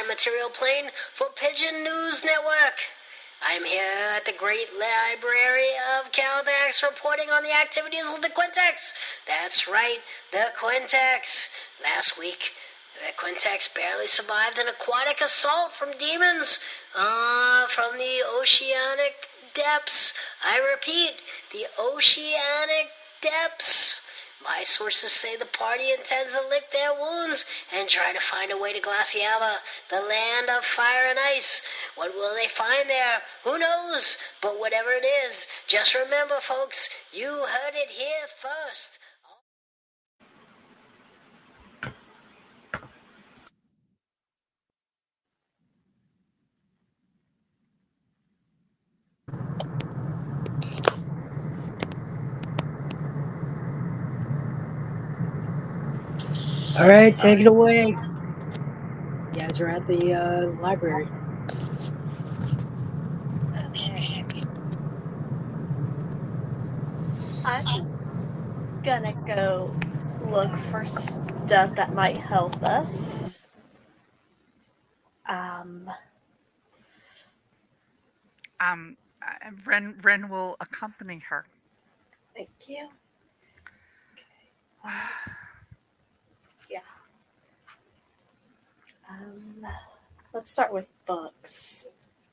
material plane for Pigeon News Network. I'm here at the Great Library of Caldax reporting on the activities of the Quintex. That's right, the Quintex. Last week, the Quintex barely survived an aquatic assault from demons from the oceanic depths. I repeat, the oceanic depths. My sources say the party intends to lick their wounds and try to find a way to Glaciava, the land of fire and ice. What will they find there? Who knows? But whatever it is, just remember, folks, you heard it here first. All right, take it away. You guys are at the library. Okay. I'm gonna go look for stuff that might help us. Ren will accompany her. Thank you. Okay. Yeah. Let's start with books.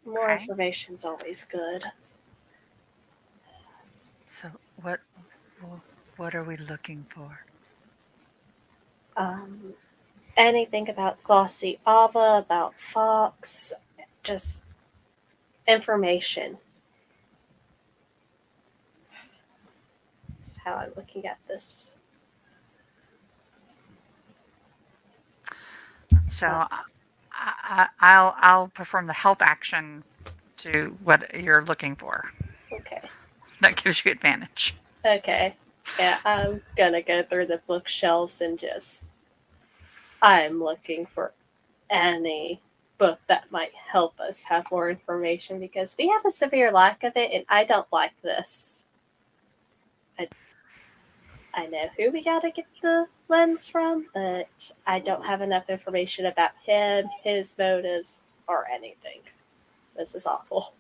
More Okay. information's always good. So what are we looking for? Anything about Glaciava, about Fox, just information. That's how I'm looking at this. So I'll perform the help action to what you're looking for. Okay. That gives you advantage. Okay. Yeah, I'm gonna go through the bookshelves and I'm looking for any book that might help us have more information because we have a severe lack of it and I don't like this. I know who we gotta get the lens from, but I don't have enough information about him, his motives, or anything. This is awful.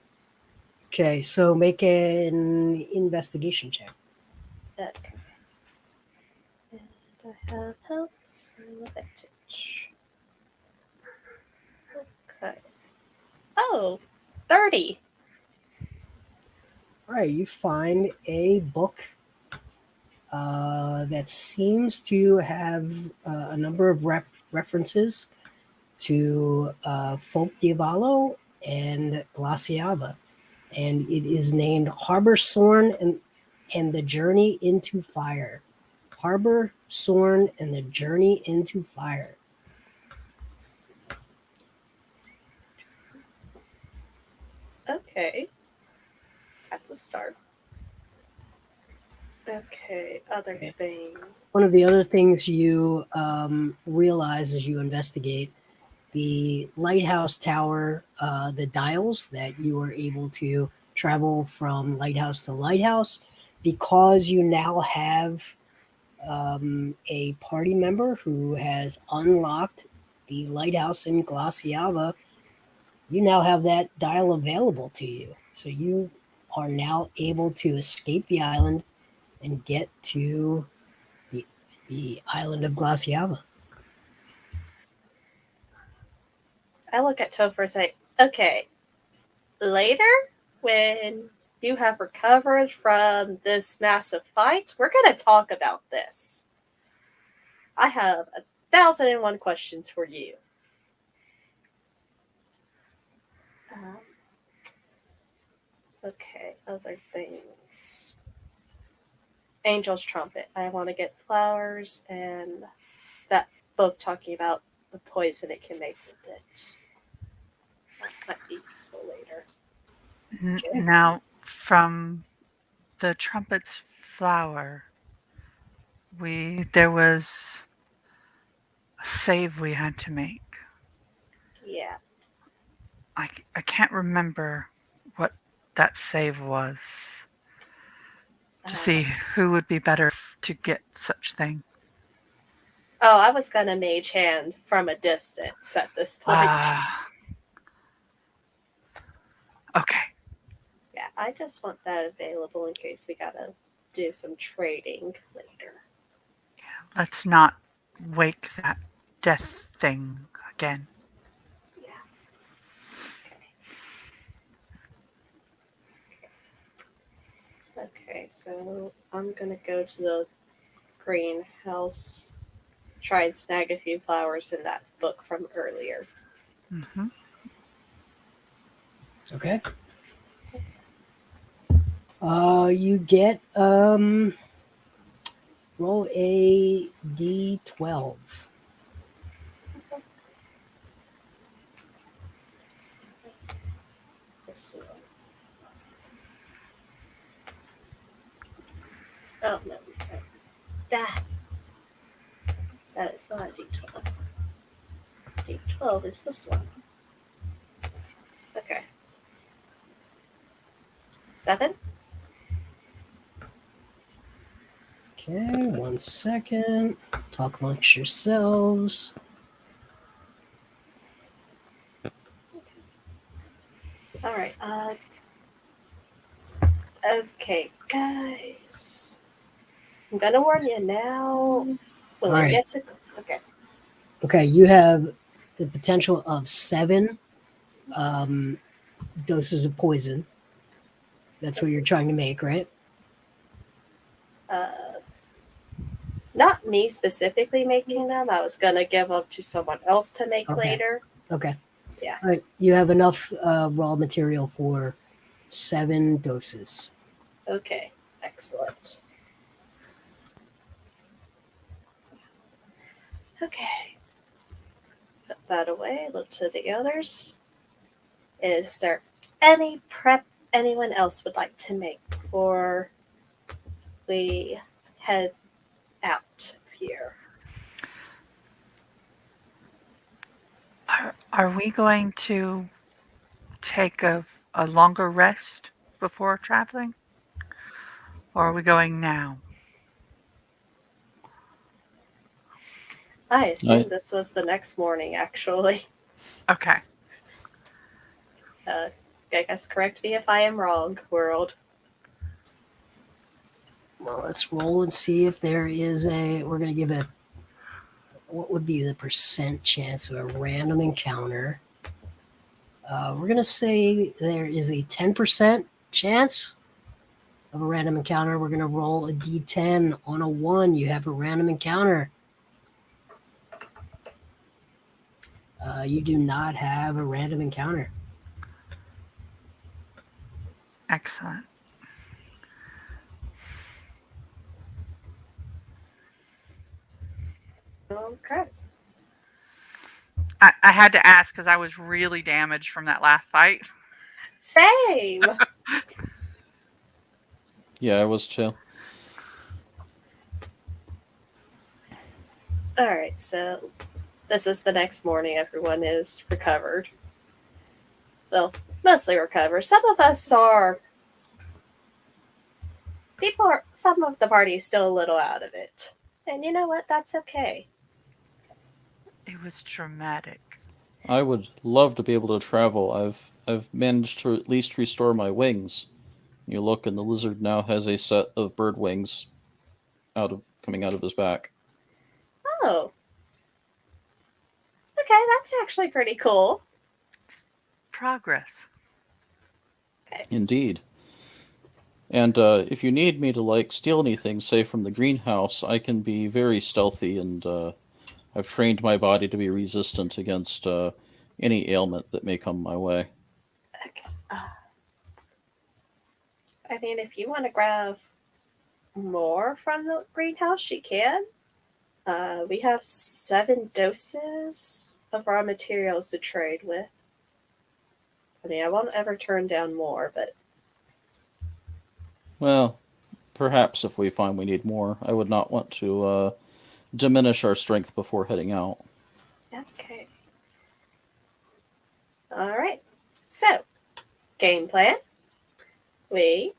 Okay, so make an investigation check. Okay. And I have help, so advantage. Okay. Oh, 30. All right, you find a book that seems to have a number of references to Folk Diavolo and Glaciava, and it is named Harbor Sorn and the Journey into Fire. Harbor Sorn and the Journey into Fire. Okay. That's a start. Okay, other things. One of the other things you realize as you investigate the lighthouse tower, the dials that you are able to travel from lighthouse to lighthouse, because you now have a party member who has unlocked the lighthouse in Glaciava. You now have that dial available to you. So you are now able to escape the island and get to the island of Glaciava. I look at Topher and say, okay, later, when you have recovered from this massive fight, we're going to talk about this. I have 1,001 questions for you. Okay, other things. Angel's Trumpet. I want to get flowers and that book talking about the poison it can make with it. That might be useful later. Now, from the trumpet's flower, there was a save we had to make. Yeah. I can't remember what that save was. To see who would be better to get such thing. Oh, I was gonna mage hand from a distance at this point. Okay. Yeah, I just want that available in case we gotta do some trading later. Let's not wake that death thing again. Yeah. Okay, so I'm gonna go to the greenhouse, try and snag a few flowers in that book from earlier. Mm-hmm. Okay. You get roll a d12. This one. Oh no, that is not a d12. D12 is this one. Okay. 7. Okay, 1 second. Talk amongst yourselves. All right. Okay, guys. I'm gonna warn you now. When All we right. get to Okay, you have the potential of 7 doses of poison. That's what you're trying to make, right? not me specifically making them. I was gonna give them to someone else to make Okay. later. Okay. Yeah. All right. You have enough raw material for 7 doses. Okay, excellent. Okay. Put that away. Look to the others. Is there any prep anyone else would like to make before we head out of here? Are we going to take a longer rest before traveling? Or are we going now? I assume this was the next morning, actually. Okay. I guess correct me if I am wrong, world. Well, let's roll and see if there is a. We're going to give a. What would be the percent chance of a random encounter? We're going to say there is a 10% chance of a random encounter. We're going to roll a d10. On a 1, you have a random encounter. You do not have a random encounter. Excellent. Okay. I had to ask because I was really damaged from that last fight. Same! Yeah, I was too. Alright, so this is the next morning. Everyone is recovered. Well, mostly recovered. Some of us are. Some of the party is still a little out of it. And you know what? That's okay. It was traumatic. I would love to be able to travel. I've managed to at least restore my wings. You look, and the lizard now has a set of bird wings coming out of his back. Oh. Okay, that's actually pretty cool. Progress. Indeed. And if you need me to steal anything, say from the greenhouse, I can be very stealthy, and I've trained my body to be resistant against any ailment that may come my way. Okay. I mean, if you want to grab more from the greenhouse, you can. We have 7 doses of raw materials to trade with. I mean, I won't ever turn down more, but... Well, perhaps if we find we need more. I would not want to diminish our strength before heading out. Okay. Alright. So, game plan. We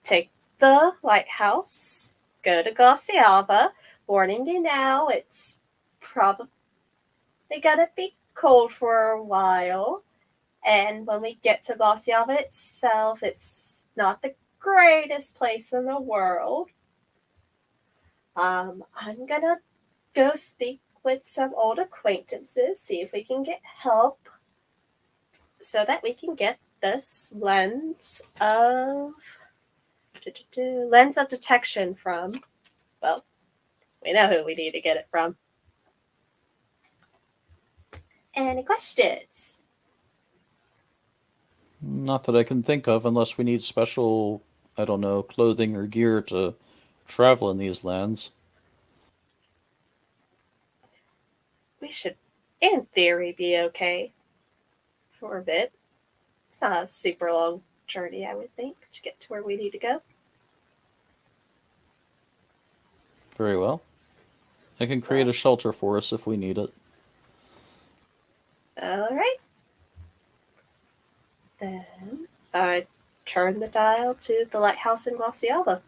take the lighthouse, go to Glossialva. warning you now, it's probably gonna be cold for a while. And when we get to Bossyava itself, it's not the greatest place in the world. I'm gonna go speak with some old acquaintances, see if we can get help so that we can get this lens of detection from. Well, we know who we need to get it from. Any questions? Not that I can think of, unless we need special, I don't know, clothing or gear to travel in these lands. We should, in theory, be okay for a bit. It's not a super long journey, I would think, to get to where we need to go. Very well. I can create a shelter for us if we need it. All right. Then I turn the dial to the lighthouse in Bossyava.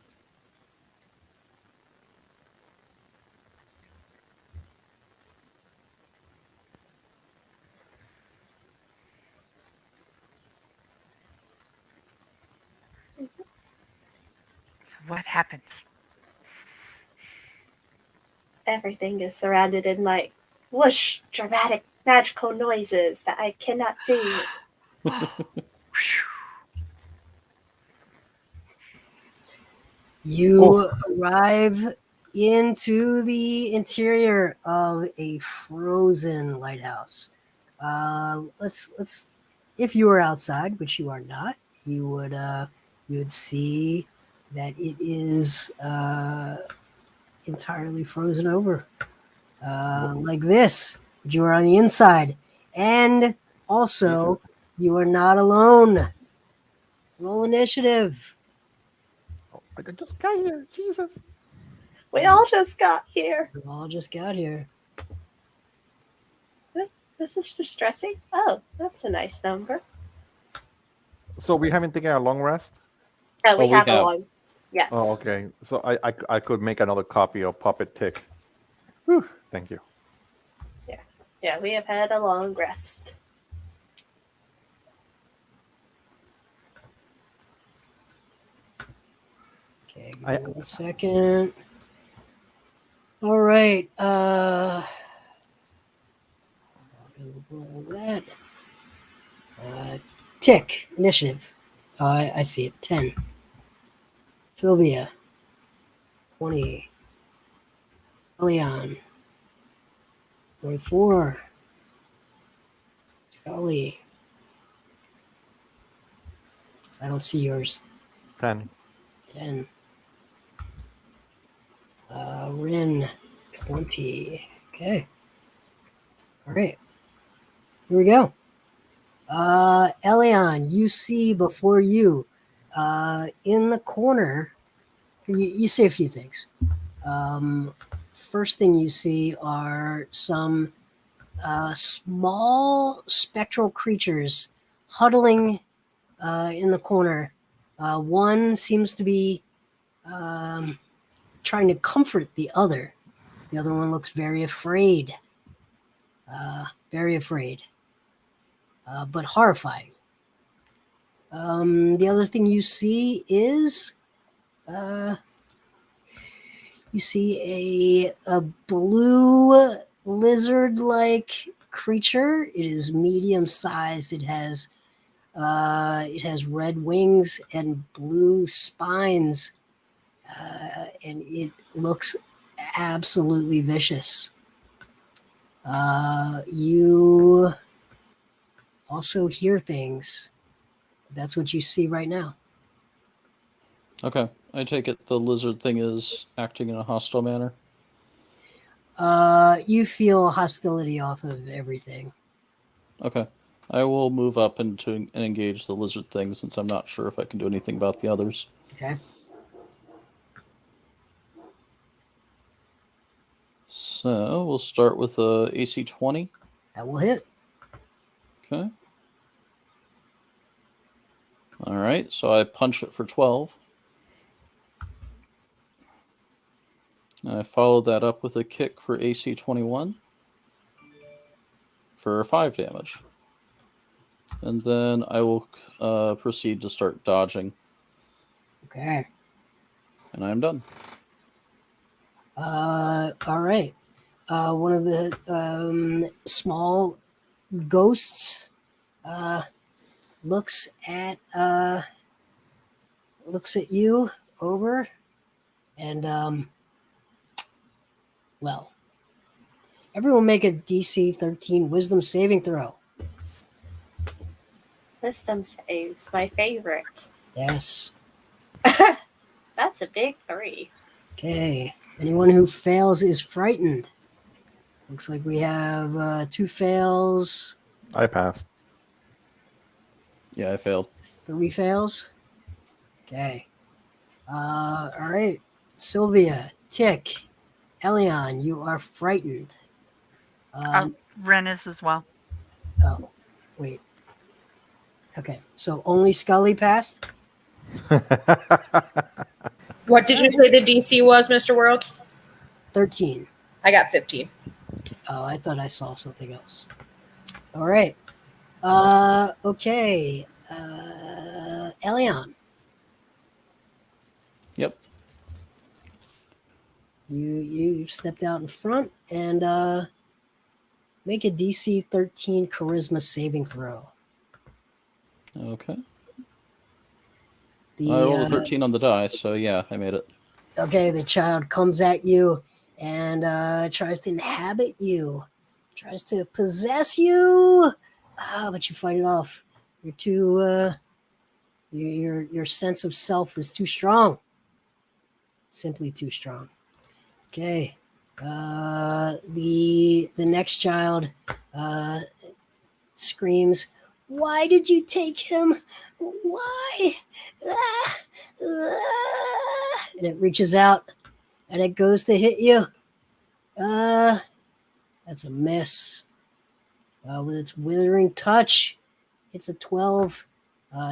What happens? Everything is surrounded in like whoosh, dramatic, magical noises that I cannot do. You arrive into the interior of a frozen lighthouse. Let's if you were outside, which you are not, you would see that it is entirely frozen over, like this. But you are on the inside, and also you are not alone. Roll initiative. I just got here. Jesus. We all just got here. We all just got here. This is distressing. Oh, that's a nice number. So we haven't taken a long rest? Oh, we we have a have. long. Yes. Oh, okay. So I could make another copy of Puppet Tick. Whew, thank you. Yeah, we have had a long rest. Okay, give me 1 second. All right. Roll that. Tick initiative. I see it. 10. Sylvia. 20. Leon. 24. Scully. I don't see yours. 10. 10. Rin. 20. Okay. All right. Here we go. Elion, you see before you, in the corner, you see a few things. First thing you see are some small spectral creatures huddling in the corner. One seems to be trying to comfort the other. The other one looks very afraid. But horrifying. The other thing you see is you see a blue lizard-like creature. It is medium-sized. It has red wings and blue spines, and it looks absolutely vicious. You also hear things. That's what you see right now. Okay. I take it the lizard thing is acting in a hostile manner. You feel hostility off of everything. Okay. I will move up and engage the lizard thing since I'm not sure if I can do anything about the others. Okay. So we'll start with a AC 20. That will hit. Okay. All right. So I punch it for 12. I followed that up with a kick for AC 21 for 5 damage. And then I will proceed to start dodging. Okay. And I'm done. All right. One of the small ghosts looks at you over, and well, everyone make a DC 13 Wisdom saving throw. Wisdom saves, my favorite. Yes. That's a big 3. Okay. Anyone who fails is frightened. Looks like we have 2 fails, I passed. Yeah, I failed. 3 fails. Okay. All right. Sylvia, Tick, Elion, you are frightened. Ren is as well. Oh, wait. Okay, so only Scully passed? What did you say the DC was, Mr. World? 13. I got 15. Oh, I thought I saw something else. All right. Okay. Elion, Yep. you stepped out in front and make a DC 13 Charisma saving throw. Okay. The, I rolled a 13 on the dice, so yeah, I made it. Okay, the child comes at you and tries to inhabit you, tries to possess you. But you fight it off. You're too. Your sense of self is too strong. Simply too strong. Okay. The next child screams, "Why did you take him? Why?" And it reaches out and it goes to hit you. That's a miss. With its withering touch, it's a 12.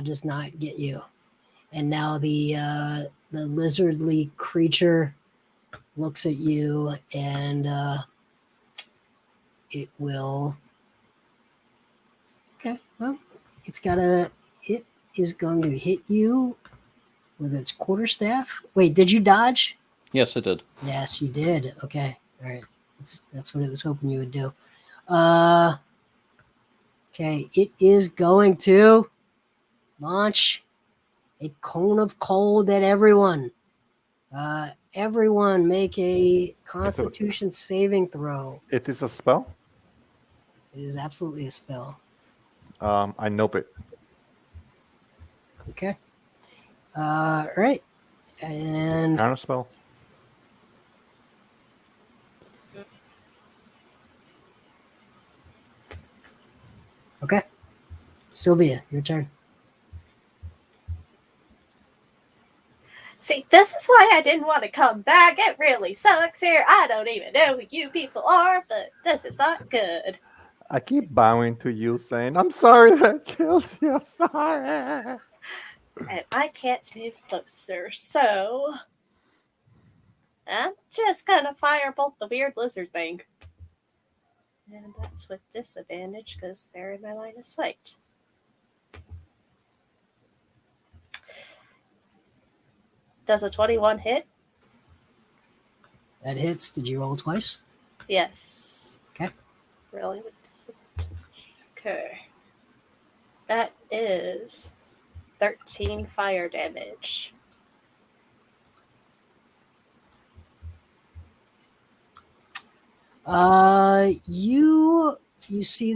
Does not get you. And now the lizardly creature looks at you and it will. Okay, well, it is going to hit you with its quarterstaff. Wait, did you dodge? Yes, I did. Yes, you did. Okay, all right. That's what it was hoping you would do. Okay, it is going to launch a cone of cold at everyone. Everyone make a Constitution saving throw. It is a spell? It is absolutely a spell. I nope it. Okay. All right. And Counter spell. okay. Sylvia, your turn. See, this is why I didn't want to come back. It really sucks here. I don't even know who you people are, but this is not good. I keep bowing to you, saying, "I'm sorry that I killed you. Sorry." And I can't move closer, so I'm just gonna firebolt the weird lizard thing. And that's with disadvantage because they're in my line of sight. Does a 21 hit? That hits. Did you roll twice? Yes. Okay. Really with disadvantage. Okay. That is 13 fire damage. You see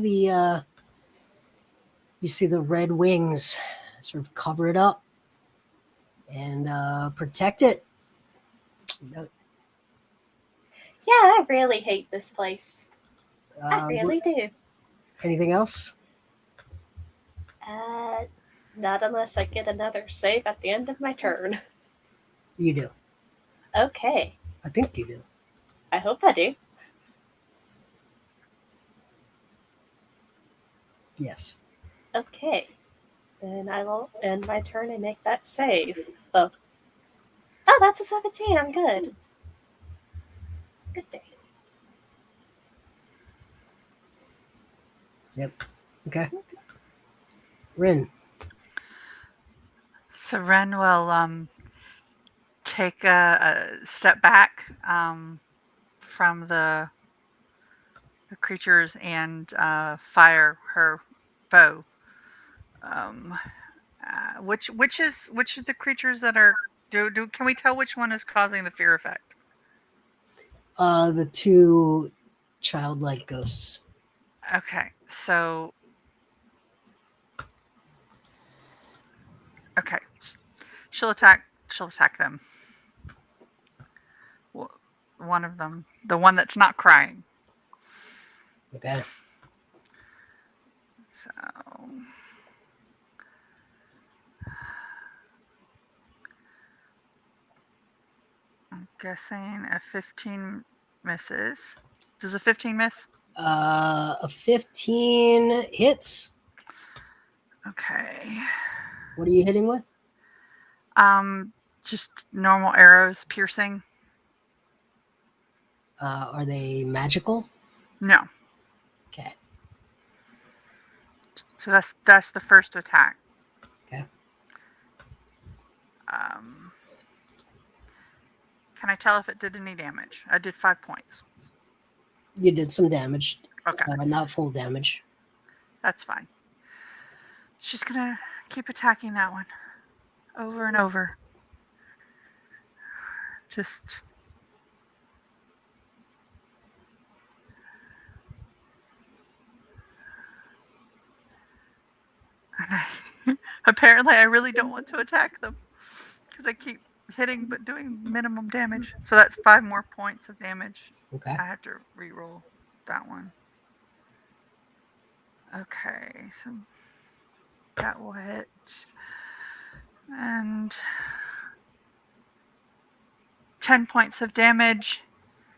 the red wings sort of cover it up and protect it. Yeah, I really hate this place. I really do. Anything else? Not unless I get another save at the end of my turn. You do. Okay. I think you do. I hope I do. Yes. Okay. Then I will end my turn and make that save. Oh, that's a 17. I'm good. Good day. Yep. Okay. Rin. So Ren will take a step back from the creatures and fire her bow. Which is the creatures that are can we tell which one is causing the fear effect? The two childlike ghosts. Okay, so okay, she'll attack them. One of them, the one that's not crying. Okay. So I'm guessing a 15 misses. Does a 15 miss? A 15 hits. Okay. What are you hitting with? Just normal arrows piercing. Are they magical? No. Okay. So that's the first attack. Okay. Can I tell if it did any damage? I did 5 points. You did some damage. Okay. Not full damage. That's fine. She's gonna keep attacking that one over and over. Just apparently I really don't want to attack them because I keep hitting but doing minimum damage. So that's 5 more points of damage. Okay. I have to re-roll that one. Okay, so that will hit. And 10 points of damage.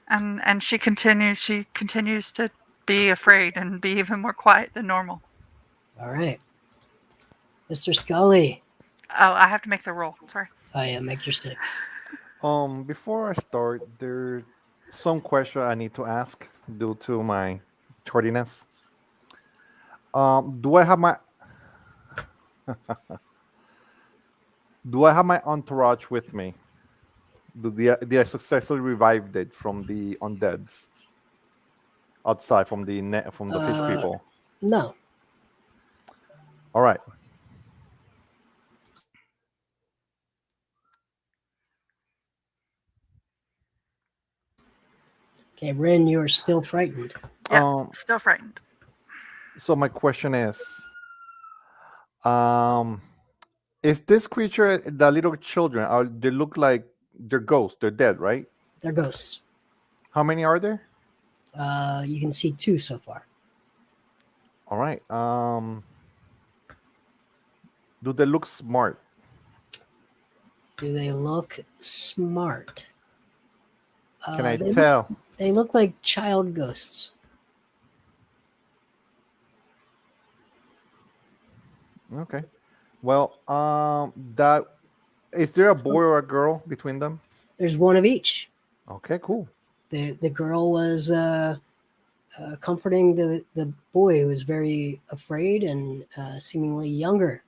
And she continues to be afraid and be even more quiet than normal. All right. Mr. Scully. Oh, I have to make the roll. Sorry. Oh, yeah, make your stick. Before I start, there's some question I need to ask due to my tardiness. Do I have my entourage with me? Did I successfully revive it from the undeads outside from the fish people? No. All right. Okay, Rin, you are still frightened. Yeah, still frightened. So my question is this creature the little children? They look like they're ghosts. They're dead, right? They're ghosts. How many are there? You can see 2 so far. All right. Do they look smart? Do they look smart? Can I tell? They look like child ghosts. Okay. Well, that is there a boy or a girl between them? There's one of each. Okay, cool. The girl was comforting the boy who was very afraid and seemingly younger.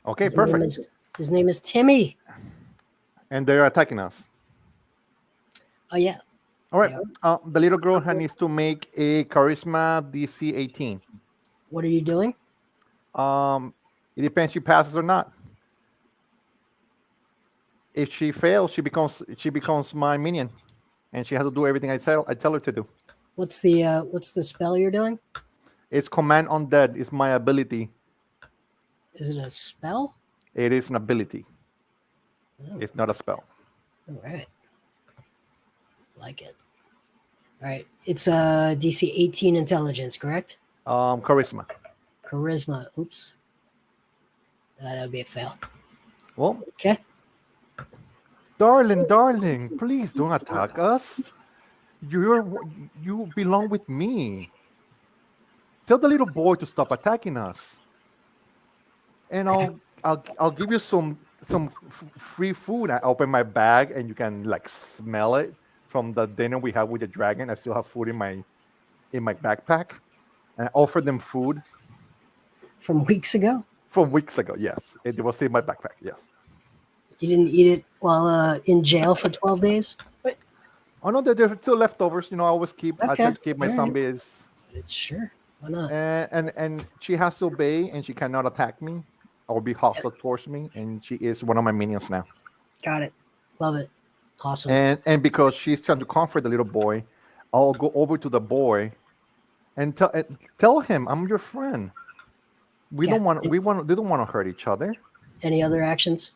Okay, perfect. His name is Timmy. And they're attacking us. Oh, yeah. All right. The little girl needs to make a charisma DC 18. What are you doing? It depends if she passes or not. If she fails, she becomes my minion, and she has to do everything I tell her to do. What's the spell you're doing? It's command undead. It's my ability. Is it a spell? It is an ability. Oh. It's not a spell. All right. Like it. All right. It's a DC 18 intelligence, correct? Charisma. Charisma. Oops. That would be a fail. Well, okay. Darling, please don't attack us. You belong with me. Tell the little boy to stop attacking us, and I'll give you some free food. I open my bag and you can like smell it from the dinner we had with the dragon. I still have food in my backpack, and I offered them food From weeks ago? from weeks ago. Yes, it was in my backpack. Yes. You didn't eat it while in jail for 12 days? Oh no, there's still leftovers. You know, I always keep. I Okay, try to keep my all right. zombies, Sure. Why not? and she has to obey, and she cannot attack me or be hostile towards me, and she is one of my minions now. Got it. Love it. Awesome. And because she's trying to comfort the little boy, I'll go over to the boy and tell him I'm your friend. They don't want to hurt each other. Any other actions?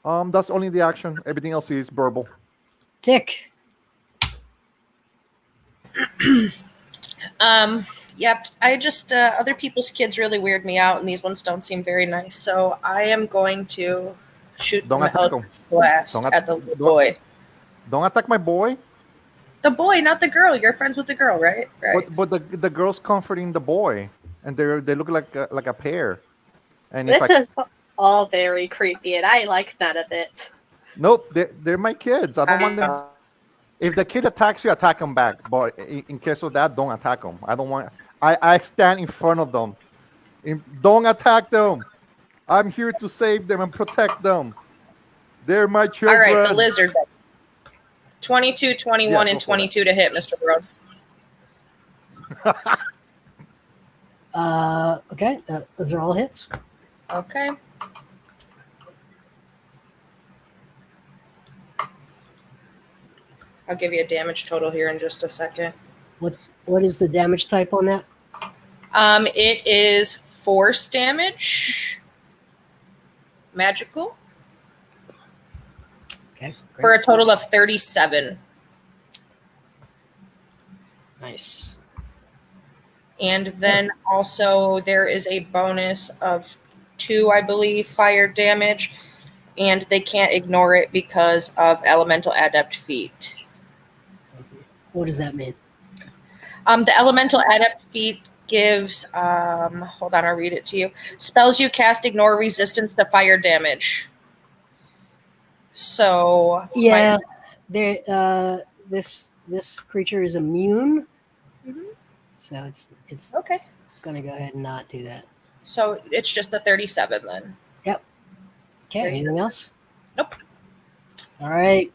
That's only the action. Everything else is verbal. Dick. Yep. I just other people's kids really weird me out, and these ones don't seem very nice. So I am going to shoot Don't my attack him. Eldritch blast at the little boy. Don't attack my boy. The boy, not the girl. You're friends with the girl, right? Right. But the girl's comforting the boy, and they look like a pair. And This is all very creepy, and I like none of it. Nope, they're my kids. I don't want them. If the kid attacks you, attack him back. But in case of that, don't attack them. I don't want. I stand in front of them. Don't attack them. I'm here to save them and protect them. They're my children. All right, the lizard. 22, 21, and 22 to hit, Mr. World. Okay. Those are all hits. Okay. I'll give you a damage total here in just a second. What is the damage type on that? It is force damage, magical, Okay. Great. for a total of 37. Nice. And then also there is a bonus of 2, I believe, fire damage, and they can't ignore it because of elemental adept feat. What does that mean? The elemental adept feat gives, hold on, I'll read it to you. Spells you cast ignore resistance to fire damage. So Yeah, there. This creature is immune, so it's okay. gonna go ahead and not do that. So it's just the 37 then. Yep. Okay. Anything else? Nope. All right.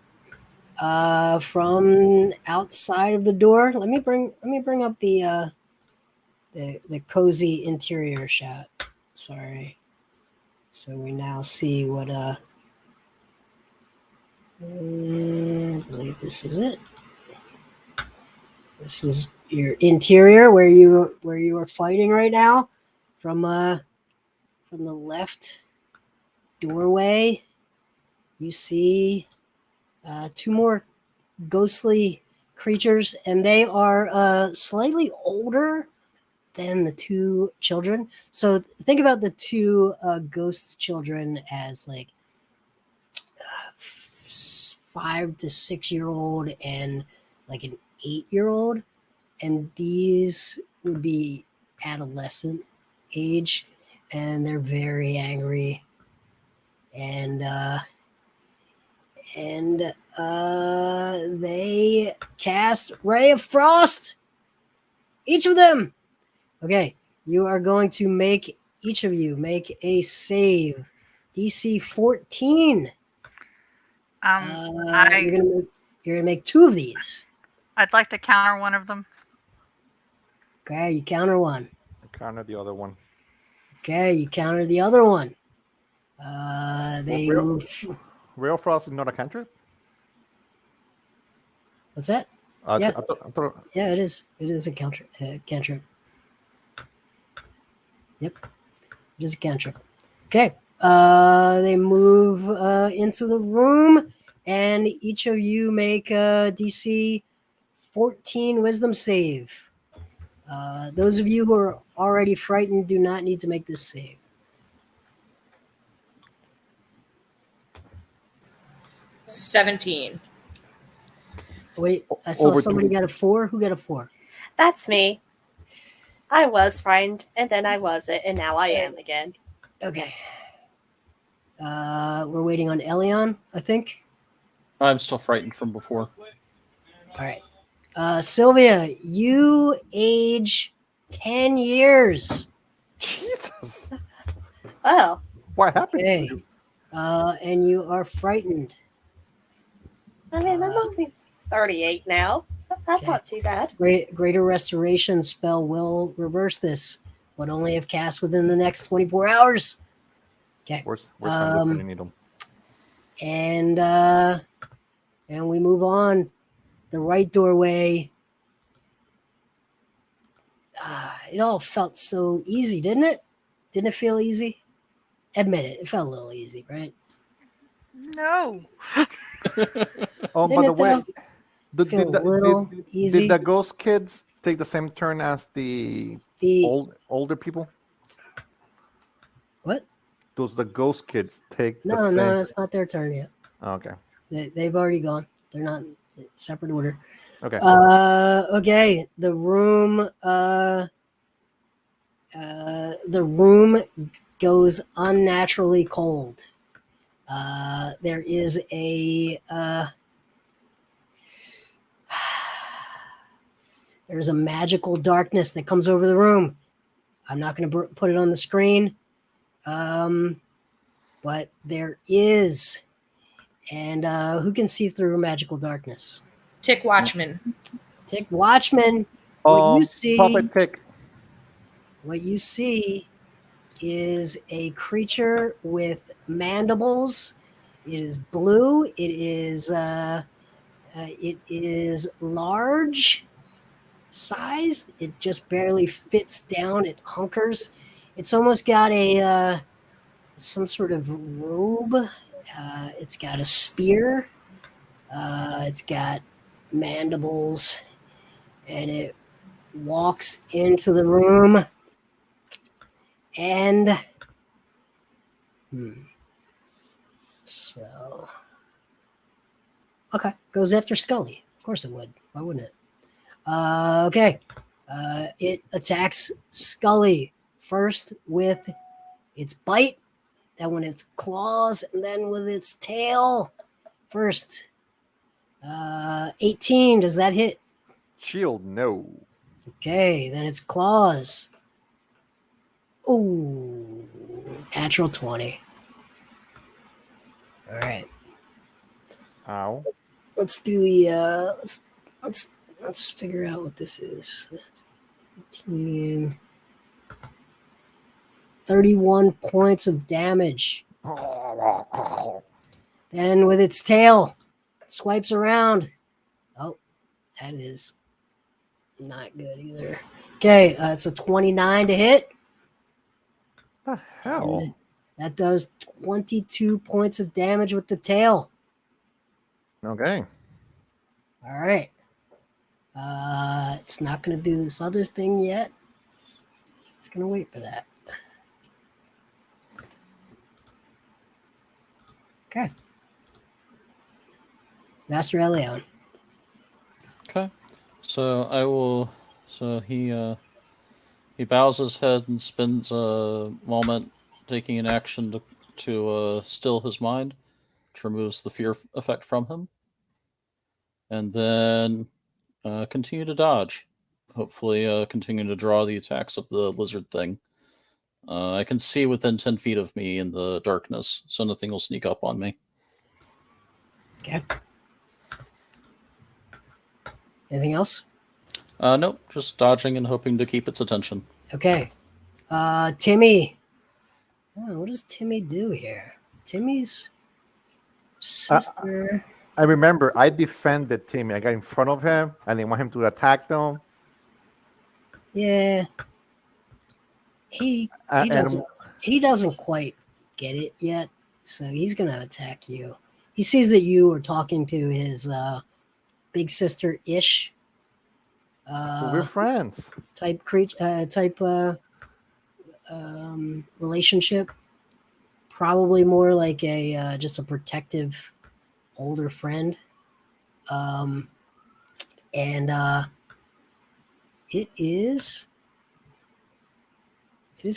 From outside of the door, let me bring up the cozy interior shot. Sorry. So we now see what I believe this is it. This is your interior where you are fighting right now. From the left doorway, you see 2 more ghostly creatures, and they are slightly older than the 2 children. So think about the 2 ghost children as like 5 to 6 year old and like an 8-year-old, and these would be adolescent age, and they're very angry, and they cast Ray of Frost. Each of them. Okay, you are going to make each of you make a save, DC 14. You're gonna make 2 of these. I'd like to counter one of them. Okay, you counter one. I counter the other one. Okay, you counter the other one. They Well, move. Real Frost is not a cantrip? What's that? Yeah. Yeah. Yeah, it is. It is a cantrip. Yep, it is a cantrip. Okay. They move into the room, and each of you make a DC 14 Wisdom save. Those of you who are already frightened do not need to make this save. $17. Wait, I saw Over somebody 2. got a 4. Who got a 4? That's me. I was frightened, and then I wasn't, and now I am again. Okay. We're waiting on Elion, I think. I'm still frightened from before. All right. Sylvia, you age 10 years. Jesus. Oh, What happened Okay. to you? And you are frightened. I mean, I'm only 38 now. That's Okay. not too bad. Greater Restoration spell will reverse this, but only if cast within the next 24 hours. Okay. Where's Hamlet when you need him? And we move on. The right doorway. It all felt so easy, didn't it? Didn't it feel easy? Admit it. It felt a little easy, right? No. Oh, by Didn't the it, way, though? Feel a little easy. did the ghost kids take the same turn as the older people? What? Does the ghost kids take the No, same? no, it's not their turn yet. Oh, okay. They've already gone. They're not in separate order. Okay. Okay. The room goes unnaturally cold. There is there's a magical darkness that comes over the room. I'm not going to put it on the screen, but there is. And who can see through magical darkness? Tick Watchman. Tick Watchman. What you see? Puppet Tick. What you see is a creature with mandibles. It is blue. It is large sized. It just barely fits down. It hunkers. It's almost got a some sort of robe. It's got a spear. It's got mandibles, and it walks into the room. And so, okay, goes after Scully. Of course it would. Why wouldn't it? Okay, it attacks Scully first with its bite, then with its claws, and then with its tail. First, 18. Does that hit? Shield, no. Okay, then its claws. Ooh, natural 20. All right. Ow. Let's do the let's figure out what this is. 15, 31 points of damage. Then with its tail, it swipes around. Oh, that is not good either. Okay, it's a 29 to hit. The hell? And that does 22 points of damage with the tail. Okay. All right. It's not going to do this other thing yet. It's going to wait for that. Okay. Master Elion. Okay. So I will. So he bows his head and spends a moment taking an action to still his mind, which removes the fear effect from him, and then continue to dodge. Hopefully, continue to draw the attacks of the lizard thing. I can see within 10 feet of me in the darkness, so nothing will sneak up on me. Okay. Anything else? Nope, just dodging and hoping to keep its attention. Okay. Timmy. Oh, what does Timmy do here? Timmy's sister. I remember I defended Timmy. I got in front of him and they want him to attack them. Yeah. He doesn't quite get it yet, so he's gonna attack you. He sees that you are talking to his big sister Ish. We're friends. Type relationship. Probably more like a just a protective older friend. And it is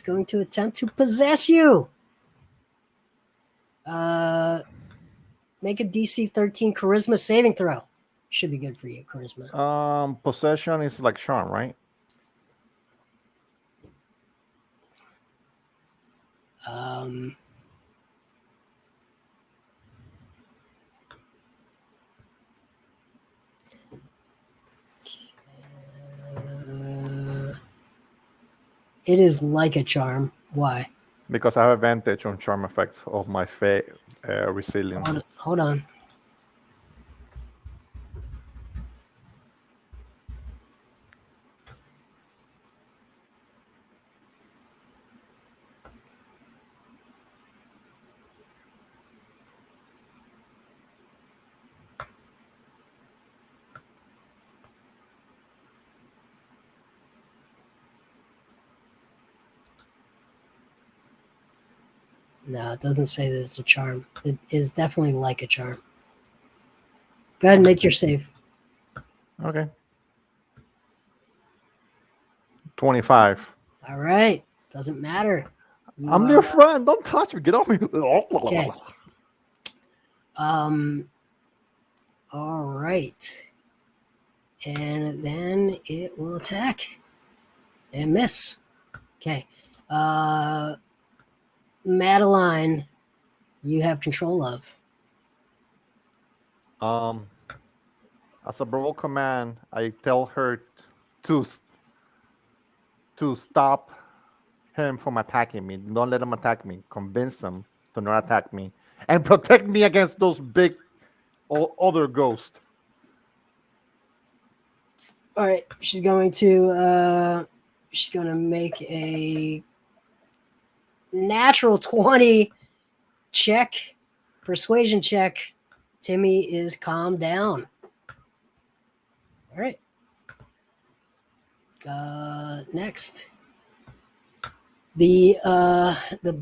going to attempt to possess you. Make a DC 13 charisma saving throw. Should be good for you, charisma. Possession is like charm, right? Um, it is like a charm. Why? Because I have advantage on charm effects of my resilience. Hold on. No, it doesn't say that it's a charm. It is definitely like a charm. Go ahead and make your save. Okay. 25. All right. Doesn't matter. I'm your friend. Don't touch me. Get off me. Okay. All right. And then it will attack and miss. Okay. Madeline, you have control of. As a verbal command, I tell her to stop him from attacking me. Don't let him attack me. Convince him to not attack me and protect me against those big other ghosts. All right, she's going to make a natural 20 check, persuasion check. Timmy is calmed down. All right. Next, the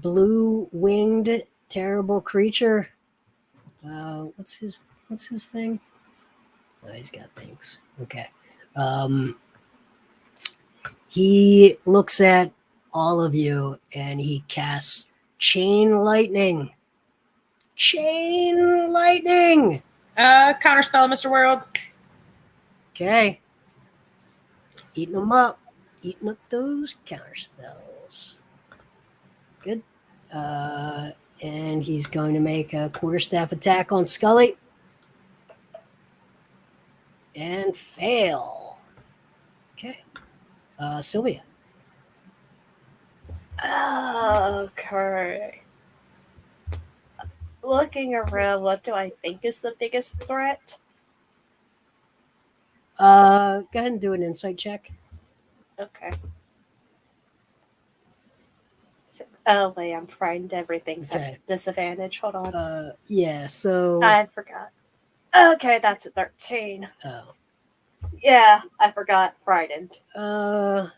blue winged terrible creature. What's his thing? Oh, he's got things. Okay. He looks at all of you and he casts chain lightning. Chain lightning. Counterspell, Mr. World. Okay. Eating them up. Eating up those counter spells. Good. And he's going to make a quarterstaff attack on Scully. And fail. Okay. Sylvia. Okay. Looking around, what do I think is the biggest threat? Go ahead and do an insight check. Okay. Oh, wait, I'm frightened. Everything's at disadvantage. Hold on. Yeah, so... I forgot. Okay, that's a 13. Oh. Yeah, I forgot. Frightened. I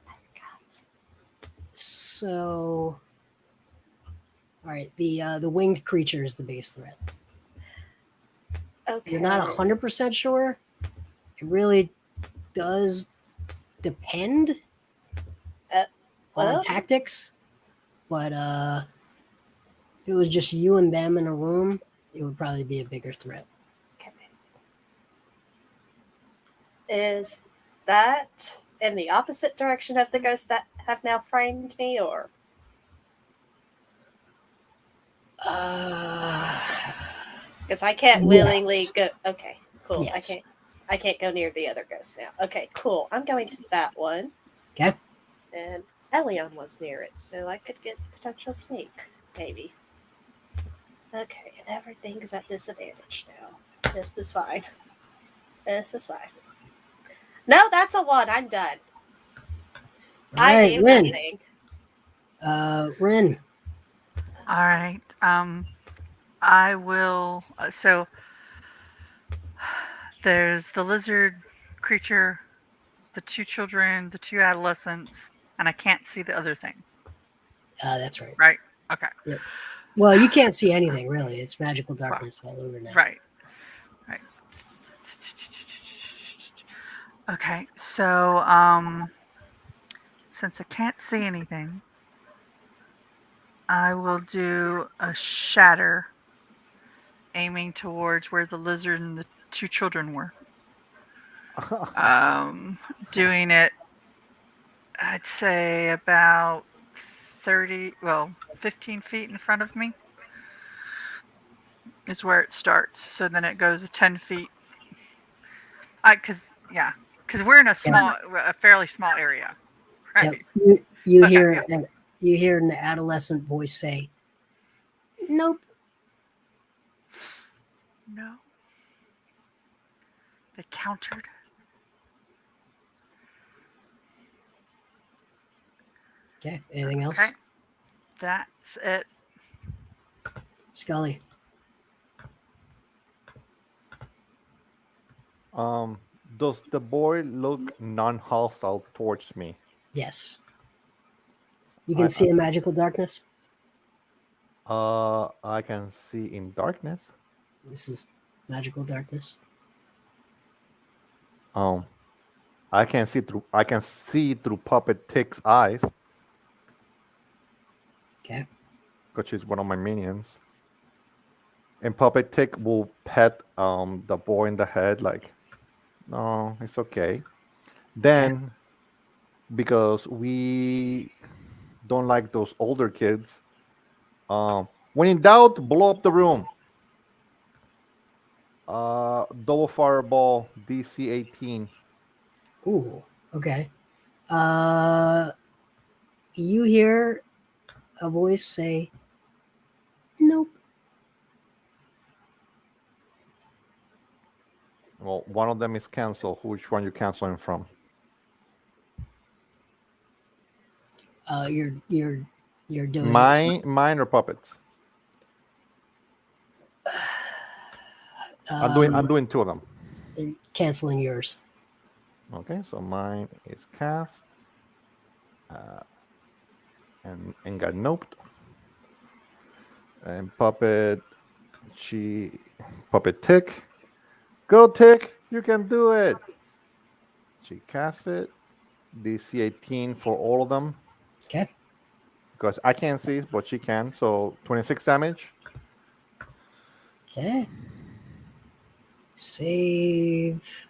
forgot. So... Alright, the winged creature is the base threat. Okay. You're not 100% sure. It really does depend on tactics. But if it was just you and them in a room, it would probably be a bigger threat. Okay. Is that in the opposite direction of the ghosts that have now framed me, or? Because I can't willingly go. Okay, cool. Yes. I can't go near the other ghost now. Okay, cool. I'm going to that one. Okay. And Elion was near it, so I could get potential sneak, maybe. Okay, and everything's at disadvantage now. This is fine. No, that's a 1. I'm done. I named that thing. Ren. All right. I will. So there's the lizard creature, the 2 children, the 2 adolescents, and I can't see the other thing. That's right. Right. Okay. Yep. Well, you can't see anything really. It's magical darkness all over now. Right. Okay. So since I can't see anything, I will do a shatter aiming towards where the lizard and the 2 children were. Doing it, I'd say about 15 feet in front of me is where it starts. So then it goes 10 feet. Because we're in a fairly small area, right? Yep. You Okay, hear you hear an adolescent voice say, "Nope." No. They countered. Okay. Anything else? Okay. That's it. Scully. Does the boy look non-hostile towards me? Yes. You can see in magical darkness. I can see in darkness. This is magical darkness. I can see through Puppet Tick's eyes. Okay. Because she's one of my minions. And Puppet Tick will pet the boy in the head like, no, it's okay. Then, because we don't like those older kids, when in doubt, blow up the room. Double fireball, DC 18. Ooh. Okay. You hear a voice say, "Nope." Well, one of them is canceled. Which one you canceling from? You're doing Mine or Puppets? I'm doing 2 of them. They're canceling yours. Okay, so mine is cast and got noped. And Puppet Tick. Go Tick, you can do it. She cast it. DC 18 for all of them. Okay. Because I can't see, but she can. So 26 damage. Okay. Save.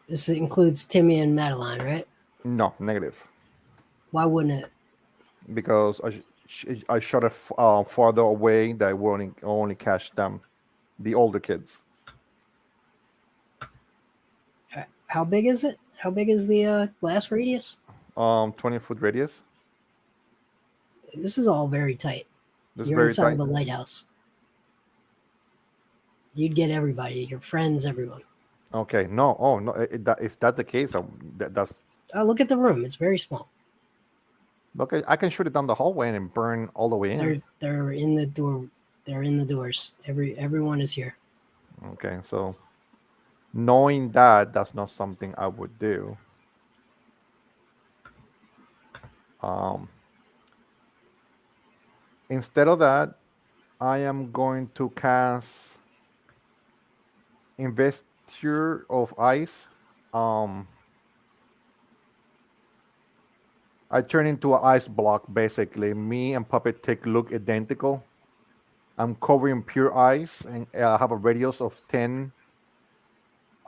This includes Timmy and Madeline, right? No, negative. Why wouldn't it? Because I shot it farther away that will only catch them, the older kids. How big is it? How big is the blast radius? 20-foot radius. This is all very tight. This You're very inside tight. of a lighthouse. You'd get everybody, your friends, everyone. Okay, no. Oh no, is that the case? That's Oh, look at the room. It's very small. okay. I can shoot it down the hallway and burn all the way in. They're in the door. They're in the doors. Everyone is here. Okay, so knowing that, that's not something I would do. Instead of that, I am going to cast Investiture of Ice. I turn into an ice block, basically. Me and Puppet Tick look identical. I'm covering pure ice, and I have a radius of 10.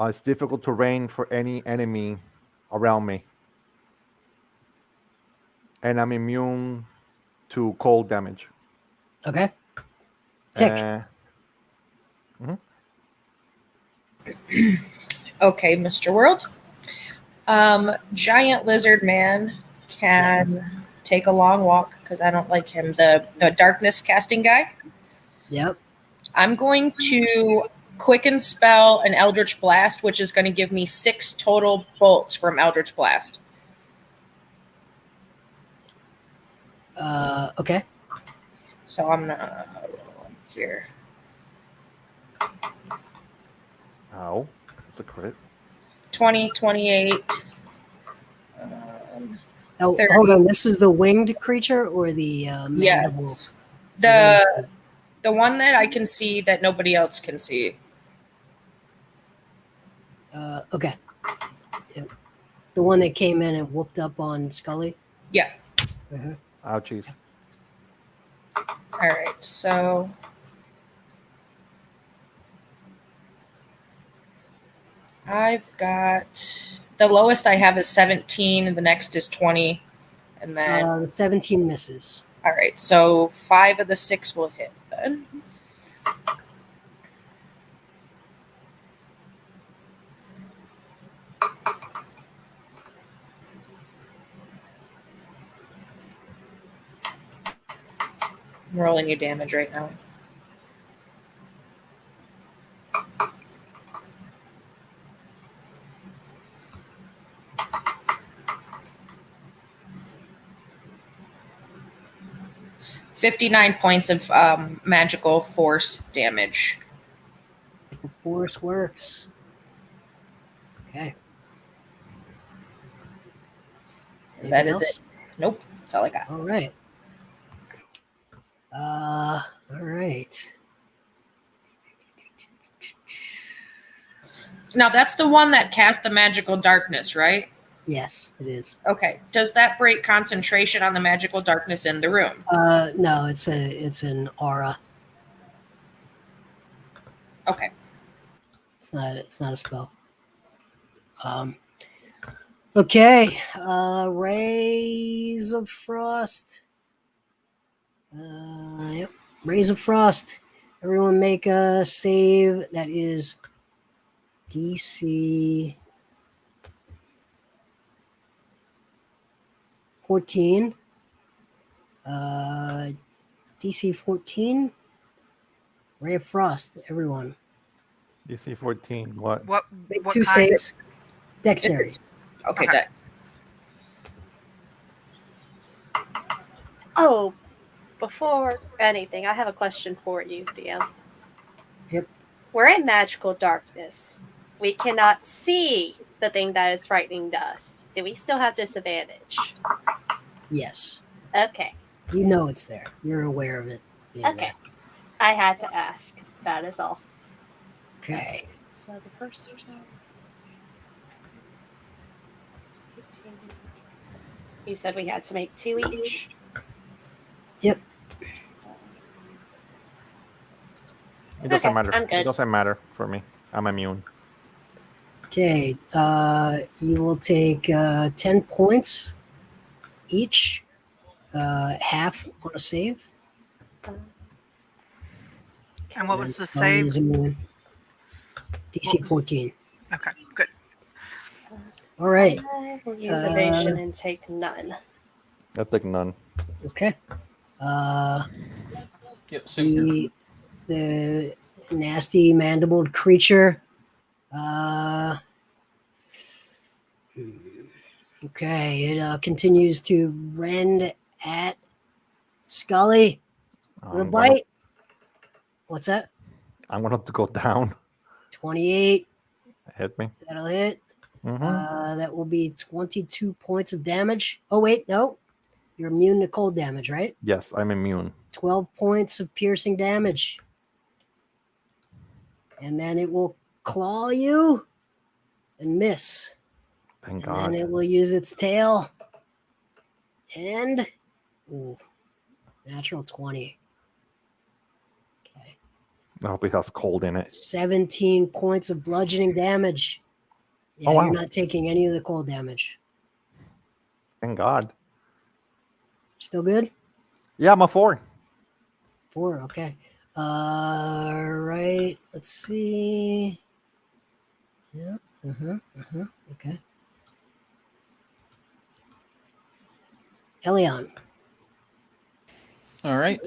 It's difficult terrain for any enemy around me. And I'm immune to cold damage. Okay. Tick. Okay, Mr. World. Giant Lizard Man can take a long walk because I don't like him. The darkness casting guy. Yep. I'm going to quicken spell an Eldritch Blast, which is going to give me 6 total bolts from Eldritch Blast. Okay. So I'm going to roll here. Ow. That's a crit. 20, 28. Oh, 30. hold on. This is the winged creature or the mandible? Yes. The one that I can see that nobody else can see. Okay. Yep. The one that came in and whooped up on Scully? Yeah. Uh-huh. Ouchies. All right. So I've got the lowest I have is 17, and the next is 20, and then 17 misses. all right. So 5 of the 6 will hit then. I'm rolling you damage right now. $59 points of magical force damage. Force works. Okay. And that Anything is else? it. Nope. That's all I got. All right. All right. Now that's the one that cast the magical darkness, right? Yes, it is. Okay. Does that break concentration on the magical darkness in the room? No, it's an aura. Okay. It's not a spell. Okay. Rays of Frost. Yep. Rays of Frost. Everyone make a save that is DC 14. DC 14. Ray of Frost, everyone. DC 14. What? Make What 2 kind saves. Dexterity. Okay. Okay. Oh, before anything, I have a question for you, DM. Yep. We're in magical darkness. We cannot see the thing that is frightening us. Do we still have disadvantage? Yes. Okay. You know it's there. You're aware of it being Okay. I had to ask. That is all. there. Okay. So the first you said we had to make 2 each. Yep. It doesn't Okay, matter. I'm good. It doesn't matter for me. I'm immune. Okay. You will take 10 points each. Half on a save. And what was the Scully is save? immune. DC 14. Okay, good. All right. I will use evasion and take none. I take none. Okay. Yep, same here. The nasty mandibled creature. Okay, it continues to rend at Scully with a bite. What's that? I'm going to have to go down. 28. Hit me. That'll hit. Mm-hmm. That will be 22 points of damage. Oh, wait, no. You're immune to cold damage, right? Yes, I'm immune. 12 points of piercing damage. And then it will claw you and miss. Thank And God. then it will use its tail. And natural 20. Okay. I hope it has cold in it. 17 points of bludgeoning damage. Yeah, Oh, wow. You're not taking any of the cold damage. Thank God. Still good? Yeah, I'm a 4. 4, okay. Right. Let's see. Yeah. Okay. Elion. All right.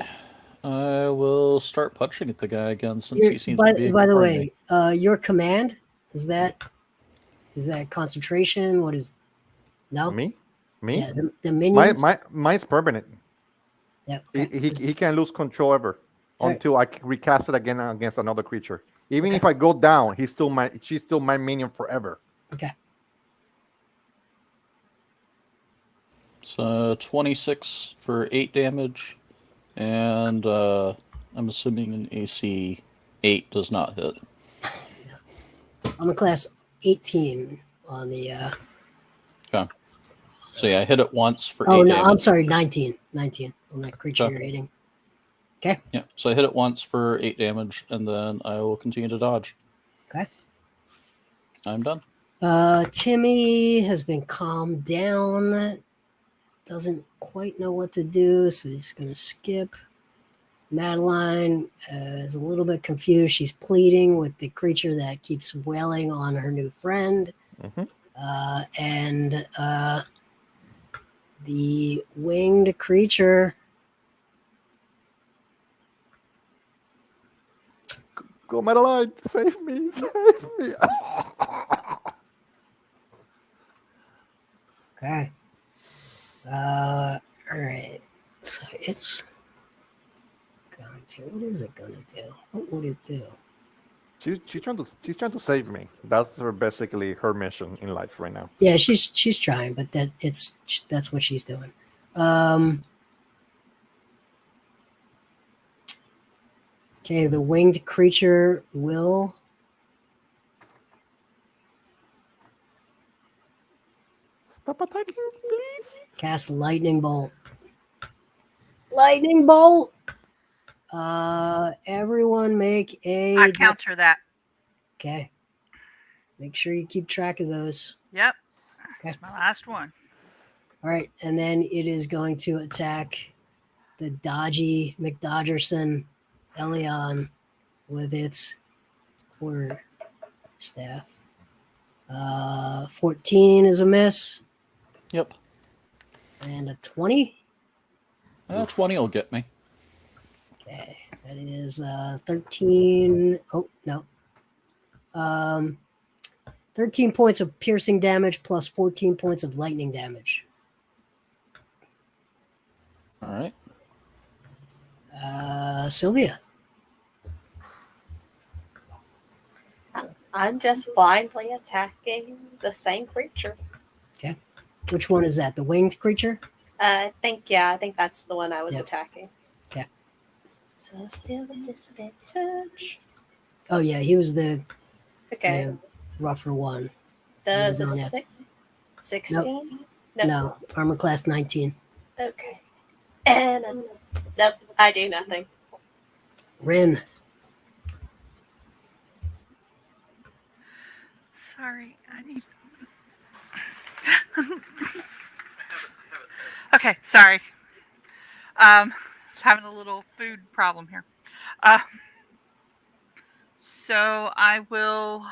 I will start punching at the guy again since he seems by to be the ignoring way, me. your command is that concentration? What is no? Me? Yeah, the minions. Mine's permanent. Yeah, okay. He can't lose control ever Right. until I recast it again against another creature. Even if I go down, she's still my minion forever. Okay. So 26 for 8 damage, and I'm assuming an AC 8 does not hit. I'm a class 18 on the. Okay. So yeah, I hit it once for 8 Oh no, damage. I'm sorry, 19 on that creature Okay. you're hitting. Okay. Yeah, so I hit it once for 8 damage, and then I will continue to dodge. Okay. I'm done. Timmy has been calmed down. Doesn't quite know what to do, so he's going to skip. Madeline is a little bit confused. She's pleading with the creature that keeps wailing on her new friend. And the winged creature. Go, Madeline! Save me! Save me! Okay. All right. So it's going to. What is it going to do? What would it do? She's trying to save me. That's basically her mission in life right now. Yeah, she's trying, but that's what she's doing. Okay, the winged creature will Stop attacking, please. cast lightning bolt. Lightning bolt. Everyone make a. I counter that. Okay. Make sure you keep track of those. Yep. Okay. That's my last one. All right, and then it is going to attack the dodgy McDodgerson Elion with its quarter staff. 14 is a miss. Yep. And a 20. 20 will get me. Okay, that is 13. Oh, no. 13 points of piercing damage plus 14 points of lightning damage. All right. Sylvia. I'm just blindly attacking the same creature. Okay. Which one is that? The winged creature? I think that's the one I was attacking. Okay. So still a disadvantage. Oh, yeah, he was the rougher one. Does a Yeah. 16? No, armor class 19. Okay. And nope, I do nothing. Rin. Sorry, I need. Okay, sorry. Having a little food problem here. So I will.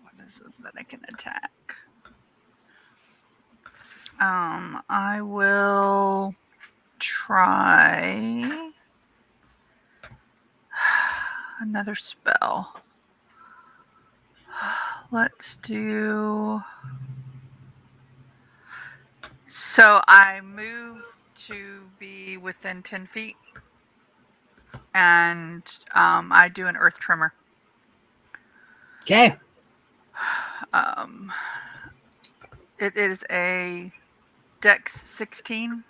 What is it that I can attack? I will try another spell. Let's do. So I move to be within 10 feet, and I do an earth tremor. Okay. It is a Dex 16.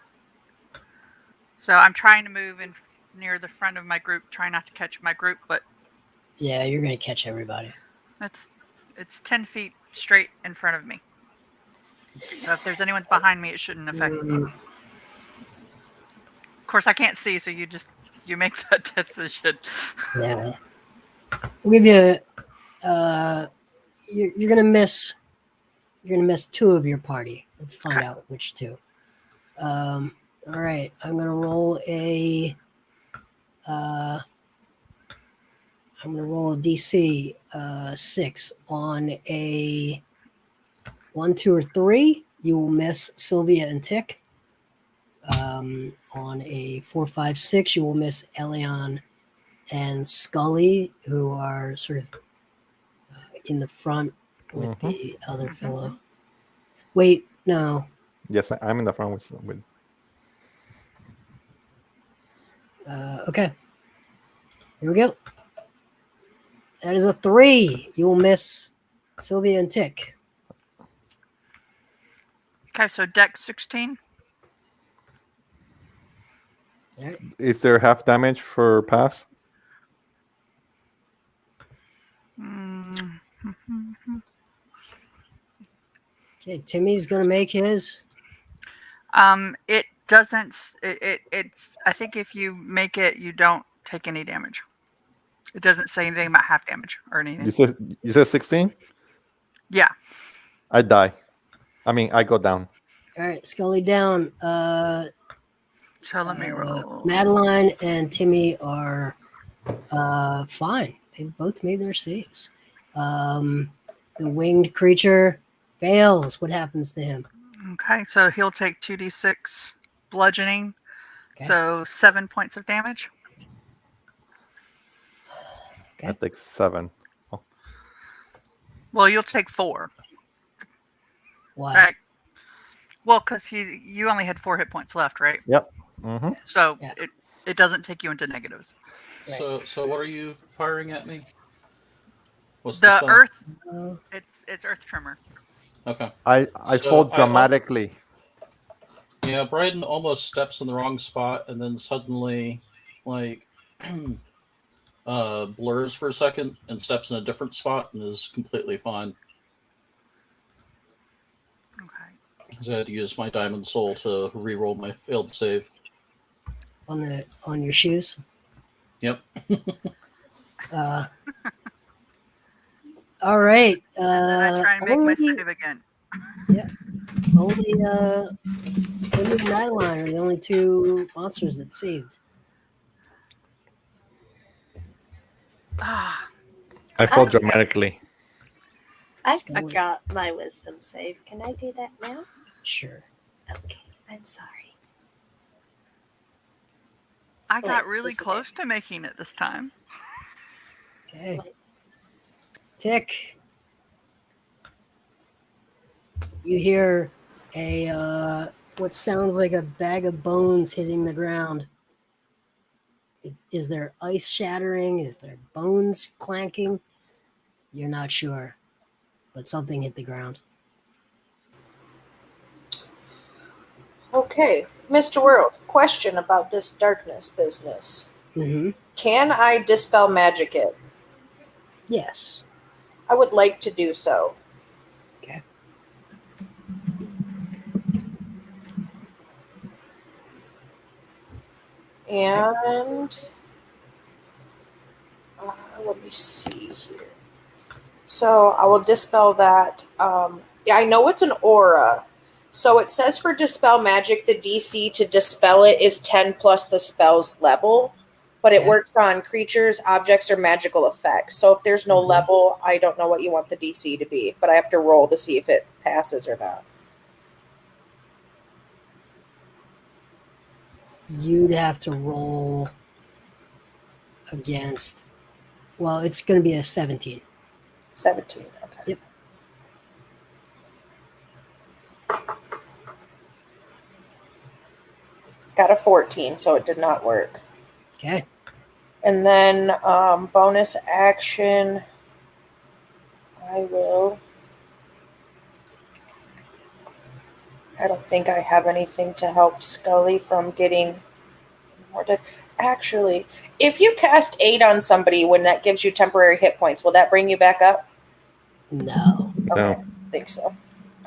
So I'm trying to move in near the front of my group, trying not to catch my group, but Yeah, you're going to catch everybody. it's 10 feet straight in front of me. So if there's anyone's behind me, it shouldn't affect me. Of course, I can't see, so you make that decision. Yeah. I'll give you you're gonna miss two of your party. Let's find out which two. All right, I'm gonna roll a DC 6 on a 1, 2, or 3. You will miss Sylvia and Tick. On a 4, 5, 6, you will miss Elion and Scully, who are sort of in the front with the other fellow. Wait, no. Yes, I'm in the front with. Okay. Here we go. That is a 3. You will miss Sylvia and Tick. Okay, so Dex 16. All right. Is there half damage for pass? Okay, Timmy's gonna make his. It doesn't. It's. I think if you make it, you don't take any damage. It doesn't say anything about half damage or anything. You said 16? Yeah. I die. I mean, I go down. All right, Scully down. So let me roll. Madeline and Timmy are fine. They both made their saves. The winged creature fails. What happens to him? Okay, so he'll take 2d6 bludgeoning. Okay. So 7 points of damage. I take 7. Well, you'll take 4. Why? Right. Well, because you only had 4 hit points left, right? Yep. Mm-hmm. So Yeah. it doesn't take you into negatives. Right. So what are you firing at me? What's The spell? earth, Uh, it's earth tremor. Okay. I So fall dramatically. Yeah, Bryden almost steps in the wrong spot and then suddenly, like, blurs for a second and steps in a different spot and is completely fine. Okay. Because I had to use my Diamond Soul to re-roll my failed save. on your shoes. Yep. All right. Then I try and make my only save again. Timmy and Madeline are the only two monsters that saved. Ah, I fall dramatically. I Scully. got my wisdom save. Can I do that now? Sure. Okay, I'm sorry. I got Wait, really this is close to making it this time. Okay. Tick. You hear a what sounds like a bag of bones hitting the ground. Is there ice shattering? Is there bones clanking? You're not sure, but something hit the ground. Okay, Mr. World, question about this darkness business. Mm-hmm. Can I dispel magic it? Yes. I would like to do so. Okay. And let me see here. So I will dispel that. I know it's an aura. So it says for dispel magic, the DC to dispel it is 10 plus the spell's level, but it Okay. works on creatures, objects, or magical effects. So if there's no Mhm. level, I don't know what you want the DC to be, but I have to roll to see if it passes or not. You'd have to roll against. Well, it's going to be a 17. 17. Okay. Yep. Got a 14, so it did not work. Okay. And then bonus action, I don't think I have anything to help Scully from getting morted. Actually, if you cast 8 on somebody when that gives you temporary hit points, will that bring you back up? No. Okay, No. I think so.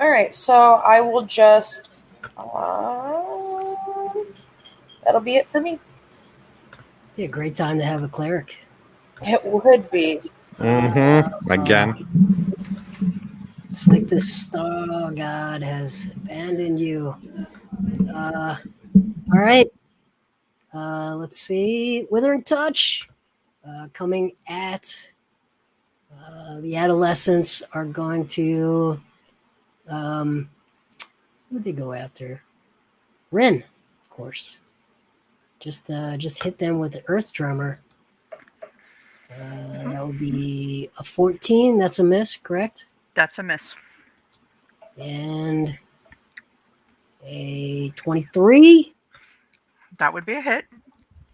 All right, so I will just... that'll be it for me. Yeah, great time to have a cleric. It would be. Mm-hmm. Again. It's like the star god has abandoned you. All right. Let's see. Withering Touch. Coming at the adolescents are going to. Who would they go after? Rin, of course. Just hit them with the Earth Drummer. That would be a 14. That's a miss, correct? That's a miss. And a 23. That would be a hit.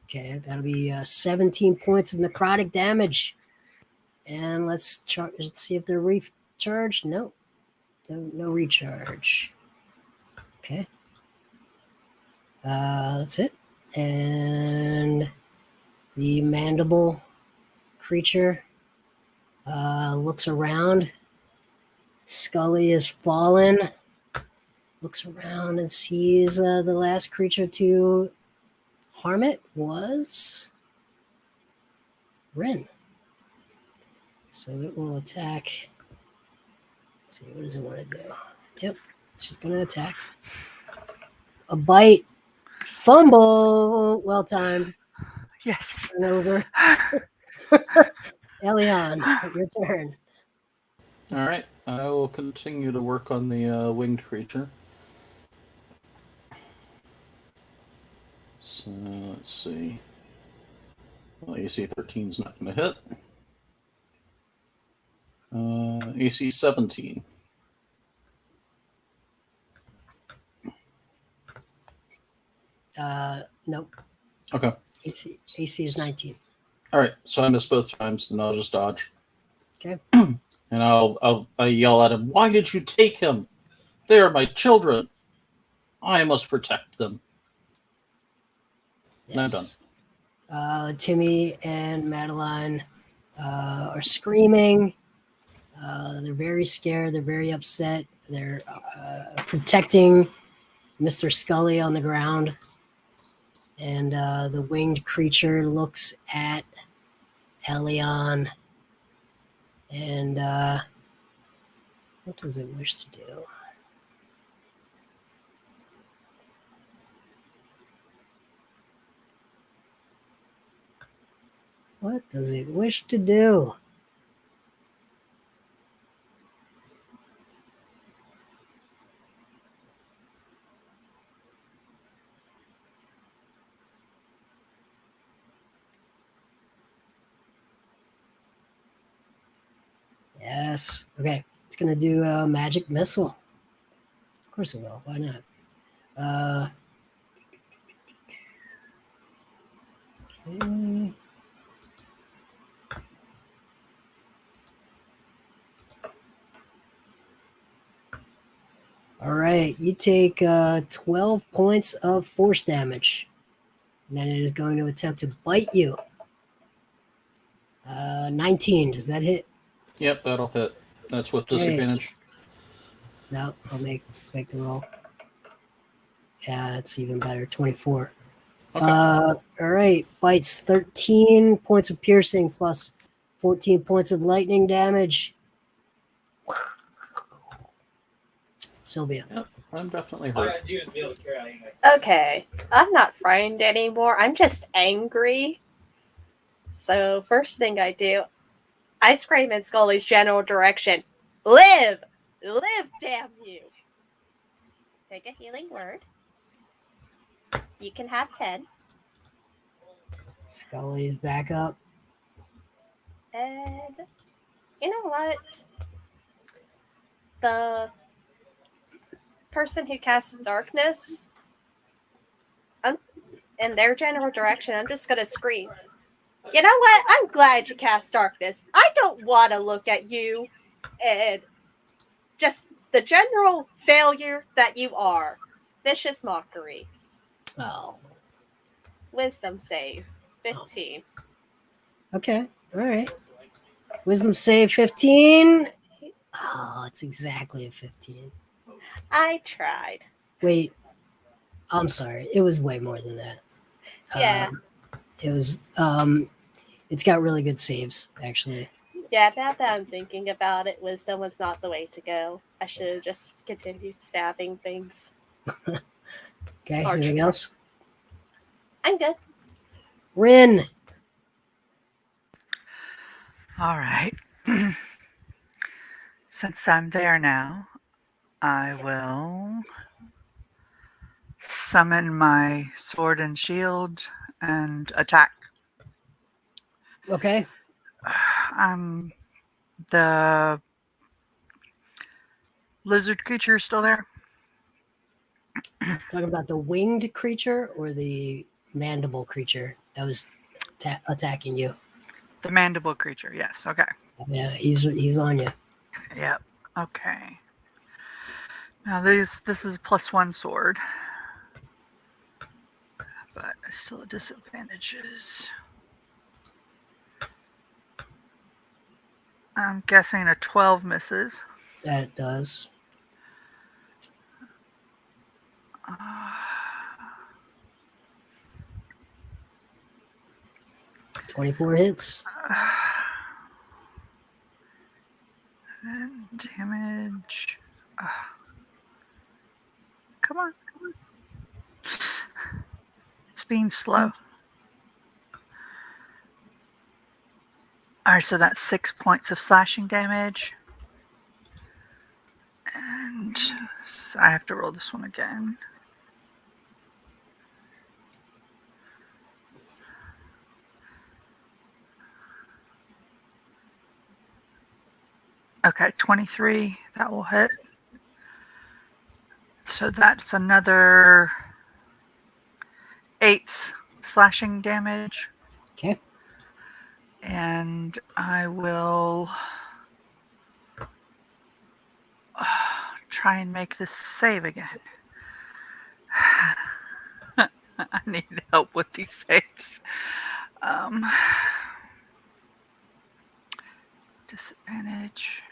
Okay, that'll be 17 points of necrotic damage. And let's see if they're recharged. No, no recharge. Okay. That's it. And the mandible creature looks around. Scully is fallen. Looks around and sees the last creature to harm it was Rin. So it will attack. Let's see, what does it want to do? Yep, it's just going to attack. A bite. Fumble. Well timed. Yes. Turnover. Elion, your turn. All right, I will continue to work on the winged creature. So let's see. Well, AC 13 is not going to hit. AC 17. Nope. Okay. AC is 19. All right, so I missed both times, and I'll just dodge. Okay. And I'll yell at him, "Why did you take him? They are my children. I must protect them." Yes. And I'm done. Timmy and Madeline are screaming. They're very scared. They're very upset. They're protecting Mr. Scully on the ground. And the winged creature looks at Elion. And what does it wish to do? What does it wish to do? Yes. Okay. It's going to do a magic missile. Of course it will. Why not? Okay. All right. You take 12 points of force damage. And then it is going to attempt to bite you. 19. Does that hit? Yep, that'll hit. That's with disadvantage. No, I'll make the roll. Yeah, it's even better. 24. Okay. All right. Bites 13 points of piercing plus 14 points of lightning damage. Sylvia. Yep, I'm definitely hurt. Okay, I'm not frightened anymore. I'm just angry. So first thing I do, I scream in Scully's general direction. Live! Live, damn you! Take a healing word. You can have 10. Scully's back up. And you know what? The person who casts darkness, in their general direction, I'm just going to scream. You know what? I'm glad you cast darkness. I don't want to look at you and just the general failure that you are. Vicious mockery. Oh. Wisdom save. 15. Okay. All right. Wisdom save 15. Oh, it's exactly a 15. I tried. Wait. I'm sorry. It was way more than that. Yeah. It was it's got really good saves, actually. Yeah, now that I'm thinking about it, wisdom was not the way to go. I should have just continued stabbing things. Okay, anything else? I'm good. Rin. All right. Since I'm there now, I will summon my sword and shield and attack. Okay. The lizard creature is still there? Talking about the winged creature or the mandible creature that was attacking you? The mandible creature, yes. Okay. Yeah, he's on you. Yep. Okay. Now this is a +1 sword, but still at disadvantages. I'm guessing a 12 misses. That does. 24 hits. Come on. It's being slow. All right, so that's 6 points of slashing damage. And so I have to roll this one again. Okay, 23. That will hit. So that's another 8 slashing damage. Okay. And I will try and make this save again. I need help with these saves. Disadvantage.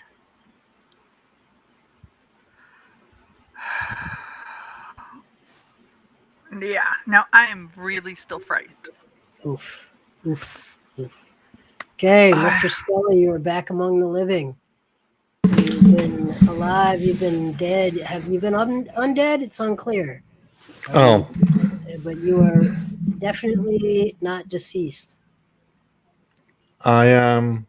Yeah, now I am really still frightened. Oof. Oof. Oof. Okay, Mr. Scully, you are back among the living. You've been alive, you've been dead. Have you been undead? It's unclear. Oh, But you are definitely not deceased. I am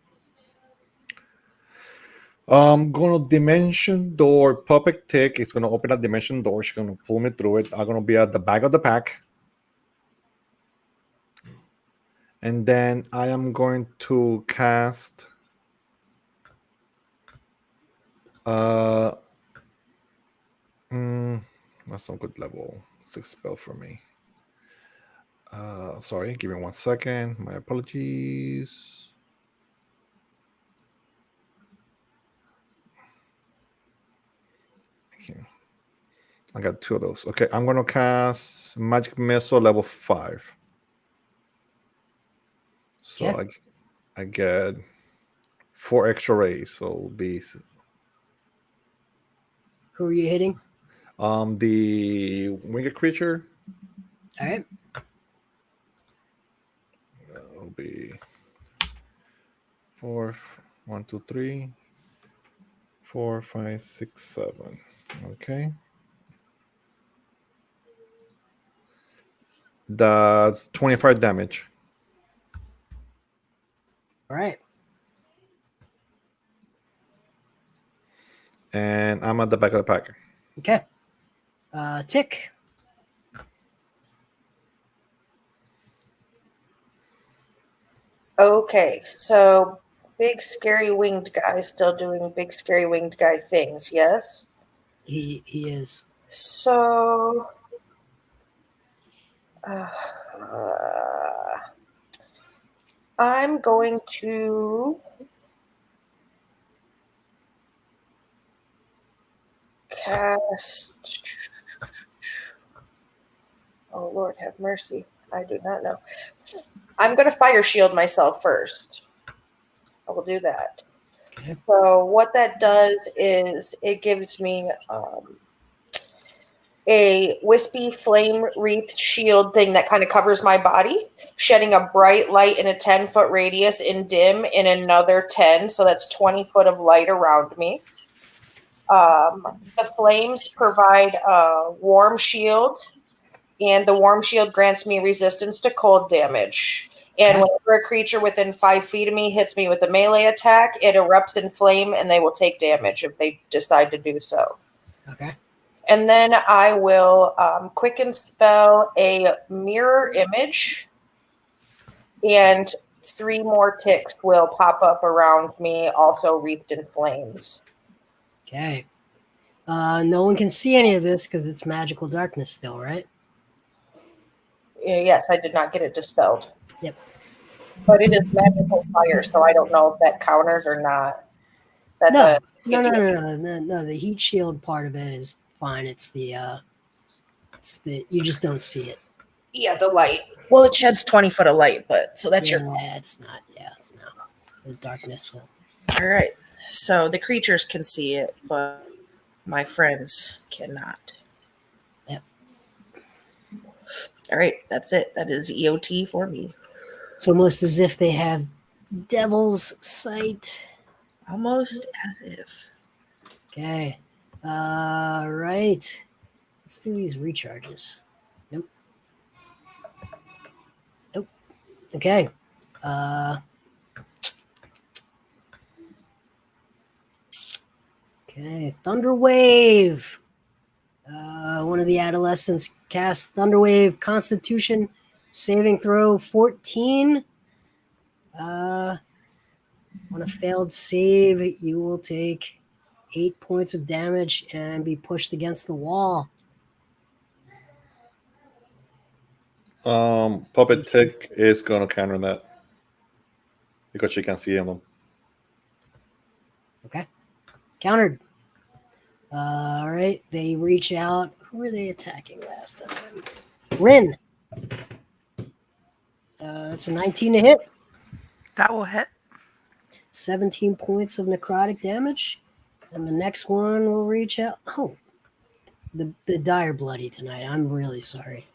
going to dimension door. Puppet Tick is going to open a dimension door. She's going to pull me through it. I'm going to be at the back of the pack. And then I am going to cast that's some good level 6 spell for me. Sorry, give me 1 second. My apologies. Okay. I got 2 of those. Okay, I'm gonna cast Magic Missile level 5. So Yeah. I get 4 extra rays. So it'll be Who are you hitting? the winged creature. All right. It'll be 4, 1, 2, 3, 4, 5, 6, 7. Okay. That's 25 damage. All right. And I'm at the back of the pack. Okay. Tick. Okay, so big scary winged guy still doing big scary winged guy things, yes? He is. So I'm going to cast. Oh, Lord, have mercy. I do not know. I'm going to fire shield myself first. I will do that. Okay. So what that does is it gives me a wispy flame wreathed shield thing that kind of covers my body, shedding a bright light in a 10-foot radius in dim in another 10. So that's 20 foot of light around me. The flames provide a warm shield, and the warm shield grants me resistance to cold damage. And whenever a creature within 5 feet of me hits me with a melee attack, it erupts in flame and they will take damage if they decide to do so. Okay. And then I will quicken spell a mirror image, and 3 more ticks will pop up around me, also wreathed in flames. Okay. No one can see any of this because it's magical darkness still, right? Yes, I did not get it dispelled. Yep. But it is magical fire, so I don't know if that counters or not. That's No. a No. The heat shield part of it is fine. It's the you just don't see it. Yeah, the light. Well, it sheds 20 foot of light, but so that's your. It's not. Yeah, it's not. The darkness will. All right. So the creatures can see it, but my friends cannot. Yep. All right, that's it. That is EOT for me. It's almost as if they have devil's sight. Almost as if. Okay. Right. Let's do these recharges. Nope. Okay. Okay. Thunderwave. One of the adolescents cast Thunderwave Constitution saving throw 14. On a failed save, you will take 8 points of damage and be pushed against the wall. Puppet Tick is going to counter that because she can see him. Okay. Countered. All right. They reach out. Who were they attacking last time? Rin. That's a 19 to hit. That will hit. 17 points of necrotic damage. And the next one will reach out. Oh, the die are bloody tonight. I'm really sorry.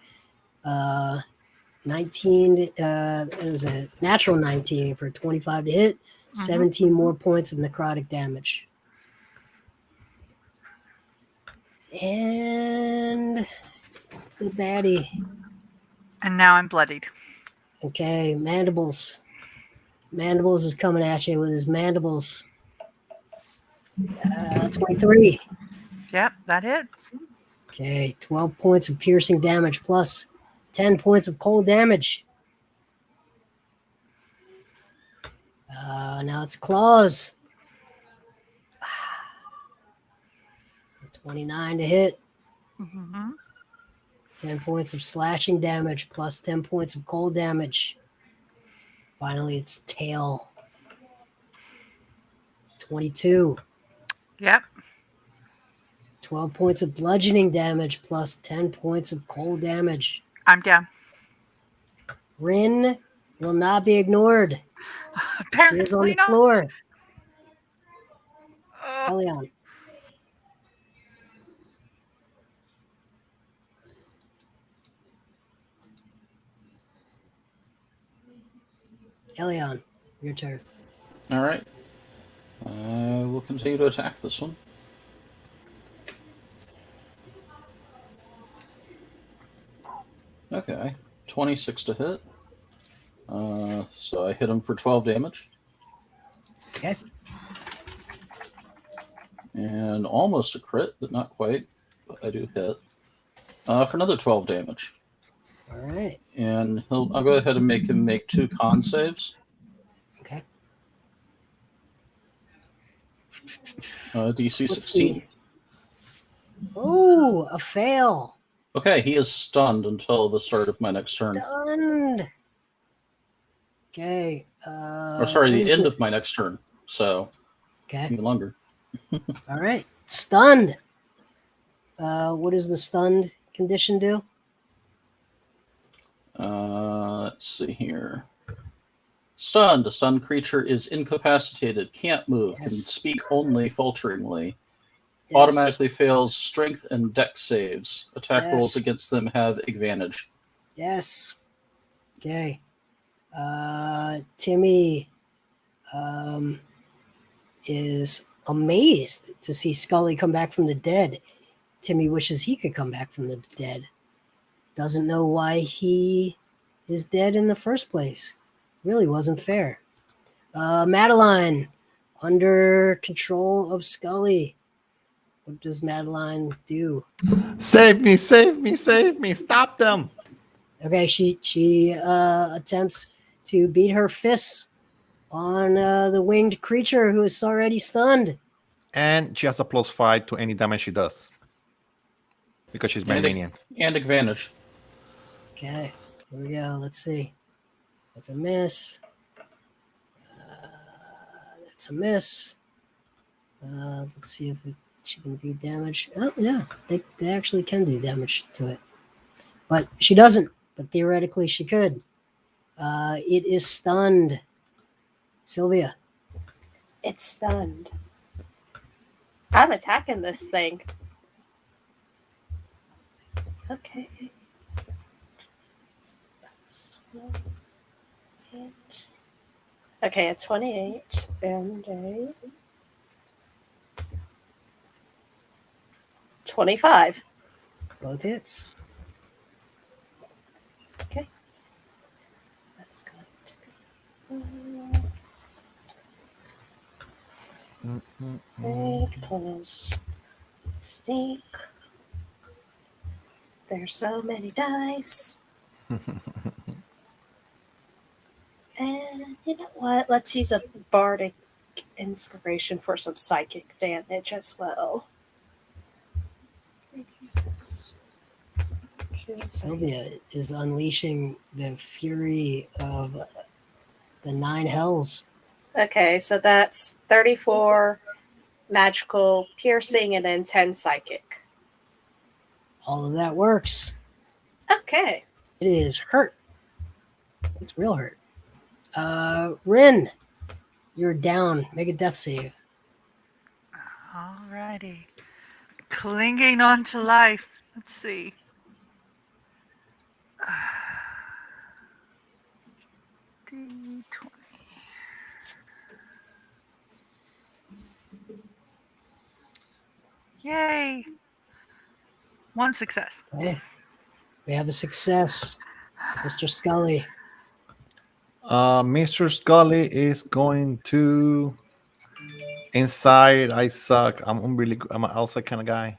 19, it was a natural 19 for 25 to hit. 17 more points of necrotic damage. And the baddie. And now I'm bloodied. Okay, Mandibles. Mandibles is coming at you with his mandibles. 23. Yep, that hits. Okay, 12 points of piercing damage plus 10 points of cold damage. Now it's claws. It's a 29 to hit. 10 points of slashing damage plus 10 points of cold damage. Finally, it's tail. 22. Yep. 12 points of bludgeoning damage plus 10 points of cold damage. I'm down. Rin will not be ignored. She is on Apparently the not. floor. Oh, Elion. Elion, your turn. All right. We'll continue to attack this one. Okay, 26 to hit. So I hit him for 12 damage. Okay. And almost a crit, but not quite. But I do hit. For another 12 damage. All right. And I'll go ahead and make him make 2 con saves. Okay. DC What's 16. Oh, a fail. Okay, he is stunned until the start of my next turn. Stunned. Okay. Or sorry, the end of my next turn. So, Okay. even longer. All right. Stunned. What does the stunned condition do? Let's see here. Stunned. A stunned creature is incapacitated, can't move, can speak only falteringly. Yes. Automatically fails strength and dex saves. Attack Yes. rolls against them have advantage. Yes. Okay. Timmy is amazed to see Scully come back from the dead. Timmy wishes he could come back from the dead. Doesn't know why he is dead in the first place. Really wasn't fair. Madeline, under control of Scully. What does Madeline do? Save me, save me, save me. Stop them. Okay, she attempts to beat her fists on the winged creature who is already stunned. And she has a +5 to any damage she does. Because she's Manian. And advantage. Okay, here we go. Let's see. That's a miss. That's a miss. Let's see if she can do damage. Oh, yeah. They actually can do damage to it. But she doesn't. But theoretically, she could. It is stunned. Sylvia. It's stunned. I'm attacking this thing. Okay. That's 1 inch. Okay, a 28 and a 25. Both hits. Okay. That's going to be 8 plus stink. There's so many dice. And you know what? Let's use a bardic inspiration for some psychic damage as well. 3d6. Sylvia is unleashing the fury of the 9 hells. Okay, so that's 34 magical piercing and then 10 psychic. All of that works. Okay. It is hurt. It's real hurt. Rin, you're down. Make a death save. Alrighty. Clinging on to life. Let's see. D20. Yay! 1 success. Okay. We have a success. Mr. Scully. Mr. Scully is going to inside. I suck. I'm an outside kind of guy.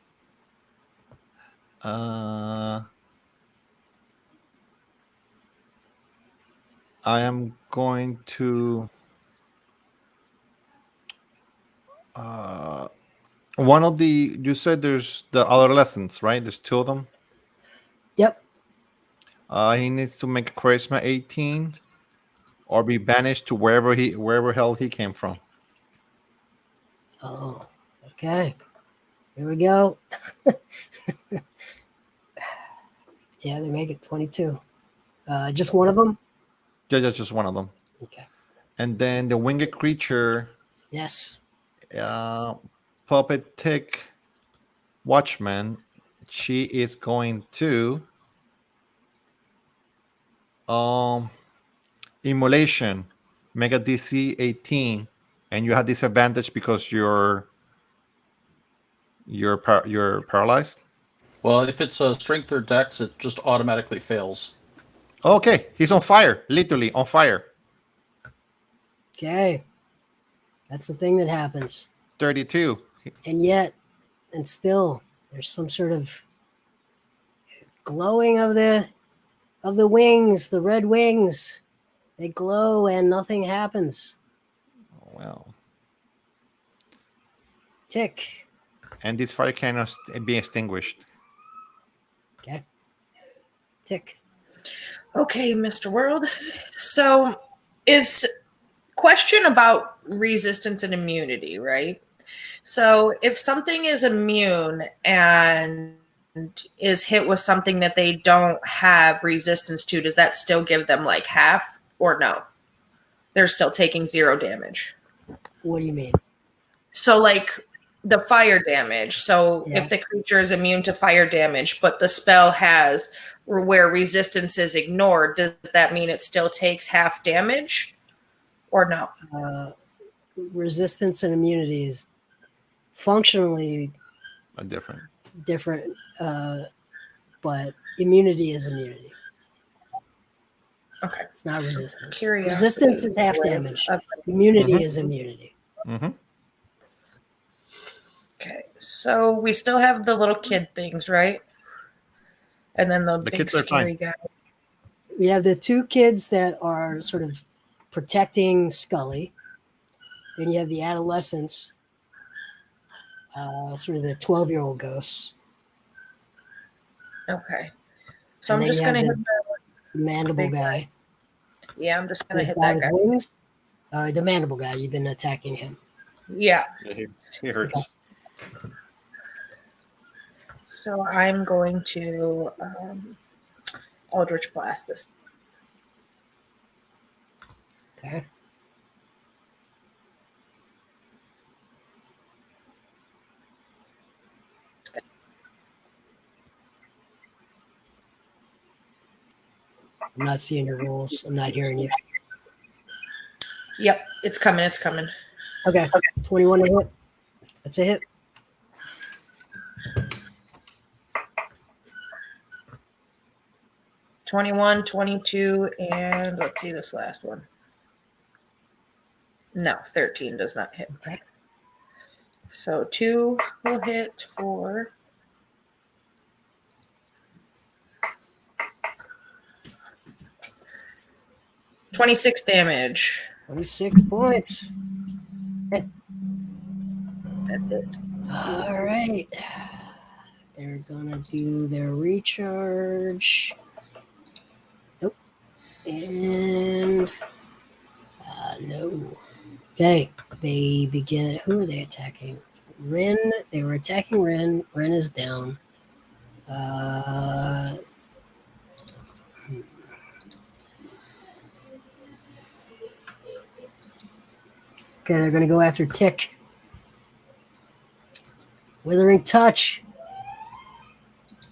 I am going to one of the, you said there's the other lessons, right? There's 2 of them. Yep. He needs to make a charisma 18 or be banished to wherever hell he came from. Oh, okay. Here we go. Yeah, they make it 22. Just one of them? Yeah, that's just one of them. Okay. And then the winged creature, Yes. puppet tick watchman, she is going to immolation, make a DC 18, and you have disadvantage because you're paralyzed. Well, if it's a strength or dex, it just automatically fails. Okay, he's on fire, literally on fire. Okay. That's the thing that happens. 32. And yet, and still, there's some sort of glowing of the wings, the red wings. They glow and nothing happens. Oh, well. Tick. And this fire cannot be extinguished. Okay. Tick. Okay, Mr. World. So, is question about resistance and immunity, right? So, if something is immune and is hit with something that they don't have resistance to, does that still give them like half or no? They're still taking 0 damage. What do you mean? So, like the fire damage. So, Yeah. if the creature is immune to fire damage, but the spell has where resistance is ignored, does that mean it still takes half damage or no? Resistance and immunity is functionally Different. different, but immunity is immunity. Okay. It's not resistance. Curiosity. Resistance is half damage. Immunity is immunity. Mm-hmm. Okay. So we still have the little kid things, right? And then the big kids are scary fine. guy. We have the 2 kids that are sort of protecting Scully. Then you have the adolescents, sort of the 12-year-old ghosts. Okay. So And I'm then just you going to have hit the mandible big guy. Yeah, I'm just going to The hit guy that with guy. wings. The mandible guy, you've been attacking him. Yeah. Yeah, he hurts. So I'm going to Eldritch Blast this. Okay. I'm not seeing your rules. I'm not hearing you. Yep, it's coming. It's coming. Okay. 21 to hit. That's a hit. 21, 22, and let's see this last one. No, 13 does not hit. Okay. So 2 will hit for 26 damage. 26 points. That's it. All right. They're gonna do their recharge. Nope. And no. Okay. They begin. Who are they attacking? Ren. They were attacking Ren. Ren is down. Okay, they're gonna go after Tick. Withering Touch.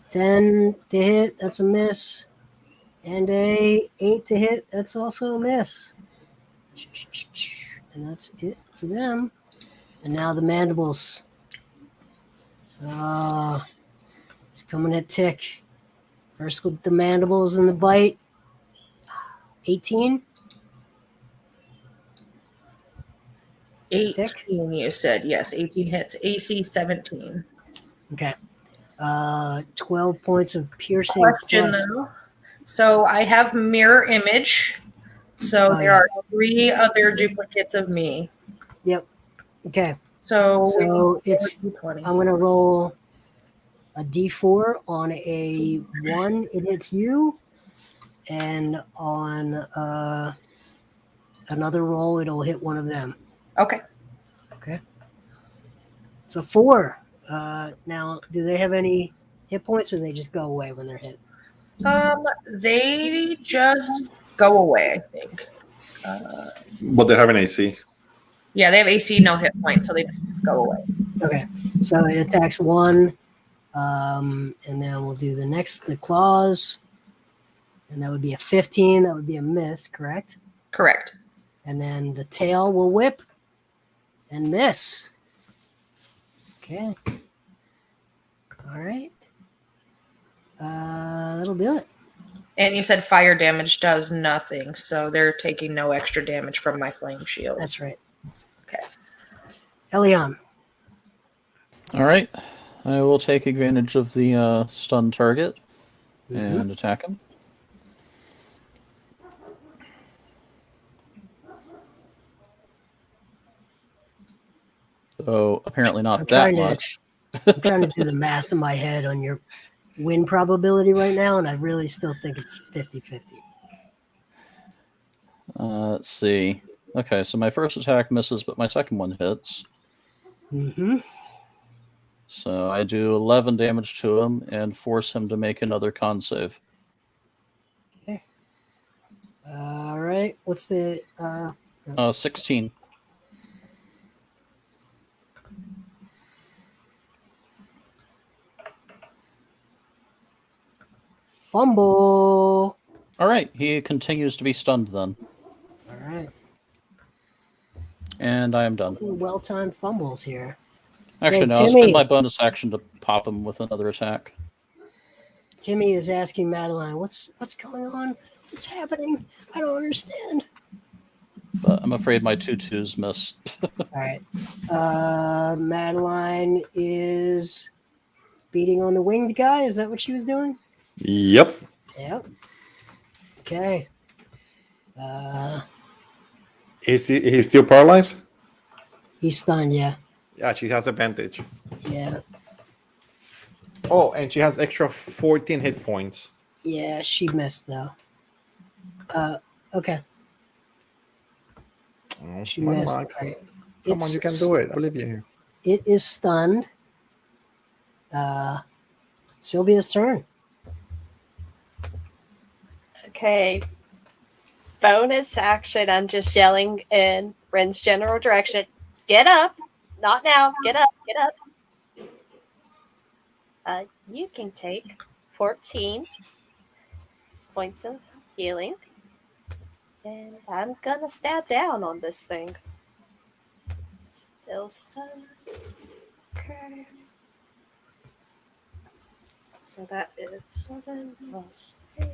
10 to hit, that's a miss. And a 8 to hit, that's also a miss. And that's it for them. And now the mandibles. It's coming at Tick. First with the mandibles and the bite. 18. 18, Tick? you said. Yes, 18 hits. AC 17. Okay. 12 points of piercing. Question plus. though. So I have mirror image. So Oh, there yeah. are 3 other duplicates of me. Yep. Okay. So it's. D20. I'm gonna roll a d4. On a 1, it hits you, and on another roll, it'll hit one of them. Okay. Okay. It's a 4. Now, do they have any hit points, or they just go away when they're hit? They just go away, I think. But they have an AC. Yeah, they have AC, no hit points, so they just go away. Okay. So it attacks 1, and then we'll do the claws, and that would be a 15. That would be a miss, correct? Correct. And then the tail will whip and miss. Okay. All right. That'll do it. And you said fire damage does nothing, so they're taking no extra damage from my flame shield. That's right. Okay. Elion. All right. I will take advantage of the stun target and attack him. So apparently not that much. I'm trying to do the math in my head on your win probability right now, and I really still think it's 50-50. Let's see. Okay, so my first attack misses, but my second one hits. Mm-hmm. So I do 11 damage to him and force him to make another con save. Okay. All right. What's the... 16. Fumble. All right, he continues to be stunned then. All right. And I am done. Well-timed fumbles here. Actually, Hey, no, I'll Timmy. spend my bonus action to pop him with another attack. Timmy is asking Madeline, what's going on? What's happening? I don't understand. But I'm afraid my 2/2s miss. All right. Madeline is beating on the winged guy. Is that what she was doing? Yep. Yep. Okay. Is he still paralyzed? He's stunned, yeah. Yeah, she has advantage. Yeah. Oh, and she has extra 14 hit points. Yeah, she missed, though. Okay. Oh, She come missed. on, All right. come on, you can do it. I believe you here. It is stunned. Sylvia's turn. Okay. Bonus action. I'm just yelling in Ren's general direction. Get up. Not now. Get up. Get up. You can take 14 points of healing. And I'm going to stab down on this thing. Still stunned. Okay. So that is 7 plus 8.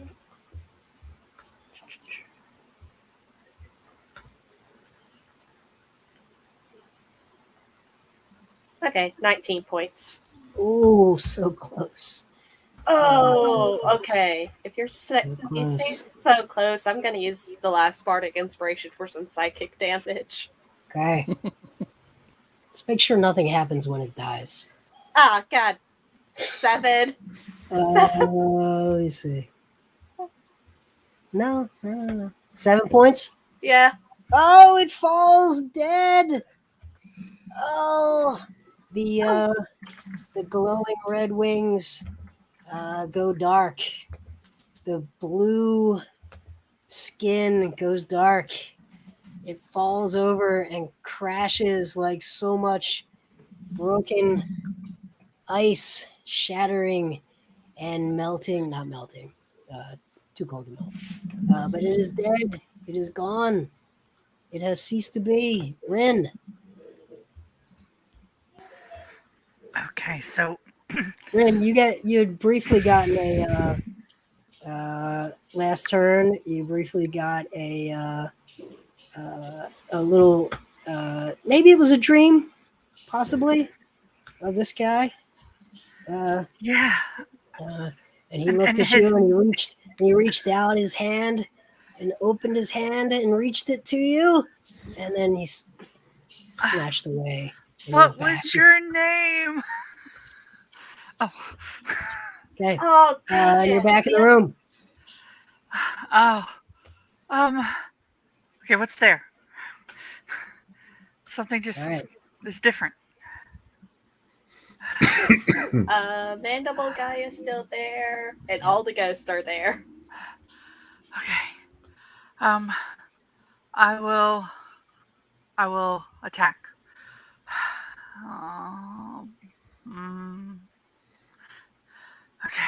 Okay, 19 points. Ooh, so close. Oh, close. okay. If you're So you say close. so close, I'm gonna use the last bardic inspiration for some psychic damage. Okay. Let's make sure nothing happens when it dies. Ah, God. 7. Let me see. No. 7 points? Yeah. Oh, it falls dead. Oh, the glowing red wings go dark. The blue skin goes dark. It falls over and crashes like so much broken ice, shattering and melting. Not melting. Too cold to melt. But it is dead. It is gone. It has ceased to be. Rin. Okay, so Rin, you'd briefly gotten a last turn. You briefly got a little. Maybe it was a dream, possibly, of this guy. yeah, And he And- looked and at his- you, and he reached out his hand, and opened his hand and reached it to you, and then he snatched away. and what went back. was your name? Oh, Okay. Oh, dang And you're it. back in the room. oh, okay, what's there? Something just All right. is different. Mandible guy is still there, and all the ghosts are there. Okay. I will attack. Oh, okay.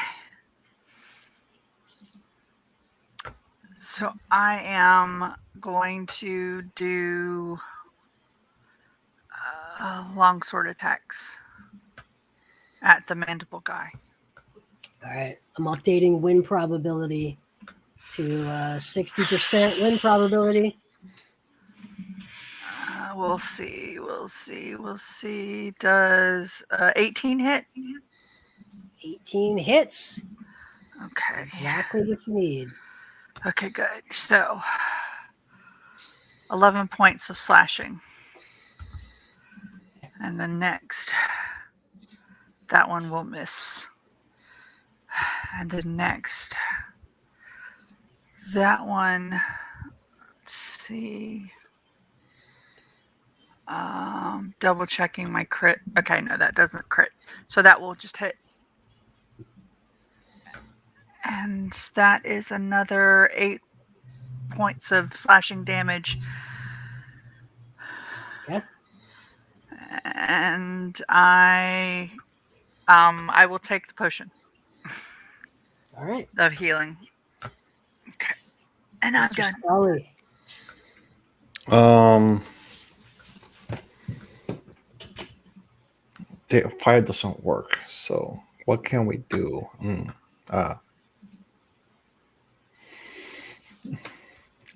So I am going to do longsword attacks at the mandible guy. All right. I'm updating win probability to 60% win probability. We'll see. Does 18 hit? 18 hits. Okay. That's exactly what you need. Okay, good. So 11 points of slashing. And then next, that one will miss. And then next, that one, let's see. Double checking my crit. Okay, no, that doesn't crit. So that will just hit. And that is another 8 points of slashing damage. Okay. And I will take the potion. All right. Of healing. Okay. And I'm Mr. done. Scully. The fire doesn't work. So what can we do?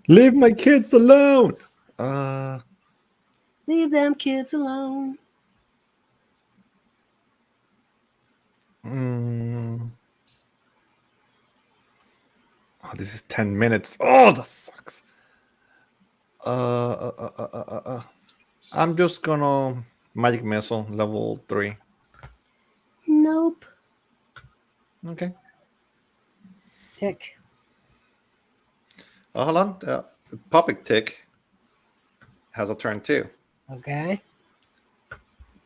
Leave my kids alone. Leave them kids alone. Oh, this is 10 minutes. Oh, that sucks. I'm just gonna magic missile level 3. Nope. Okay. Tick. Hold on. Puppet Tick has a turn too. Okay.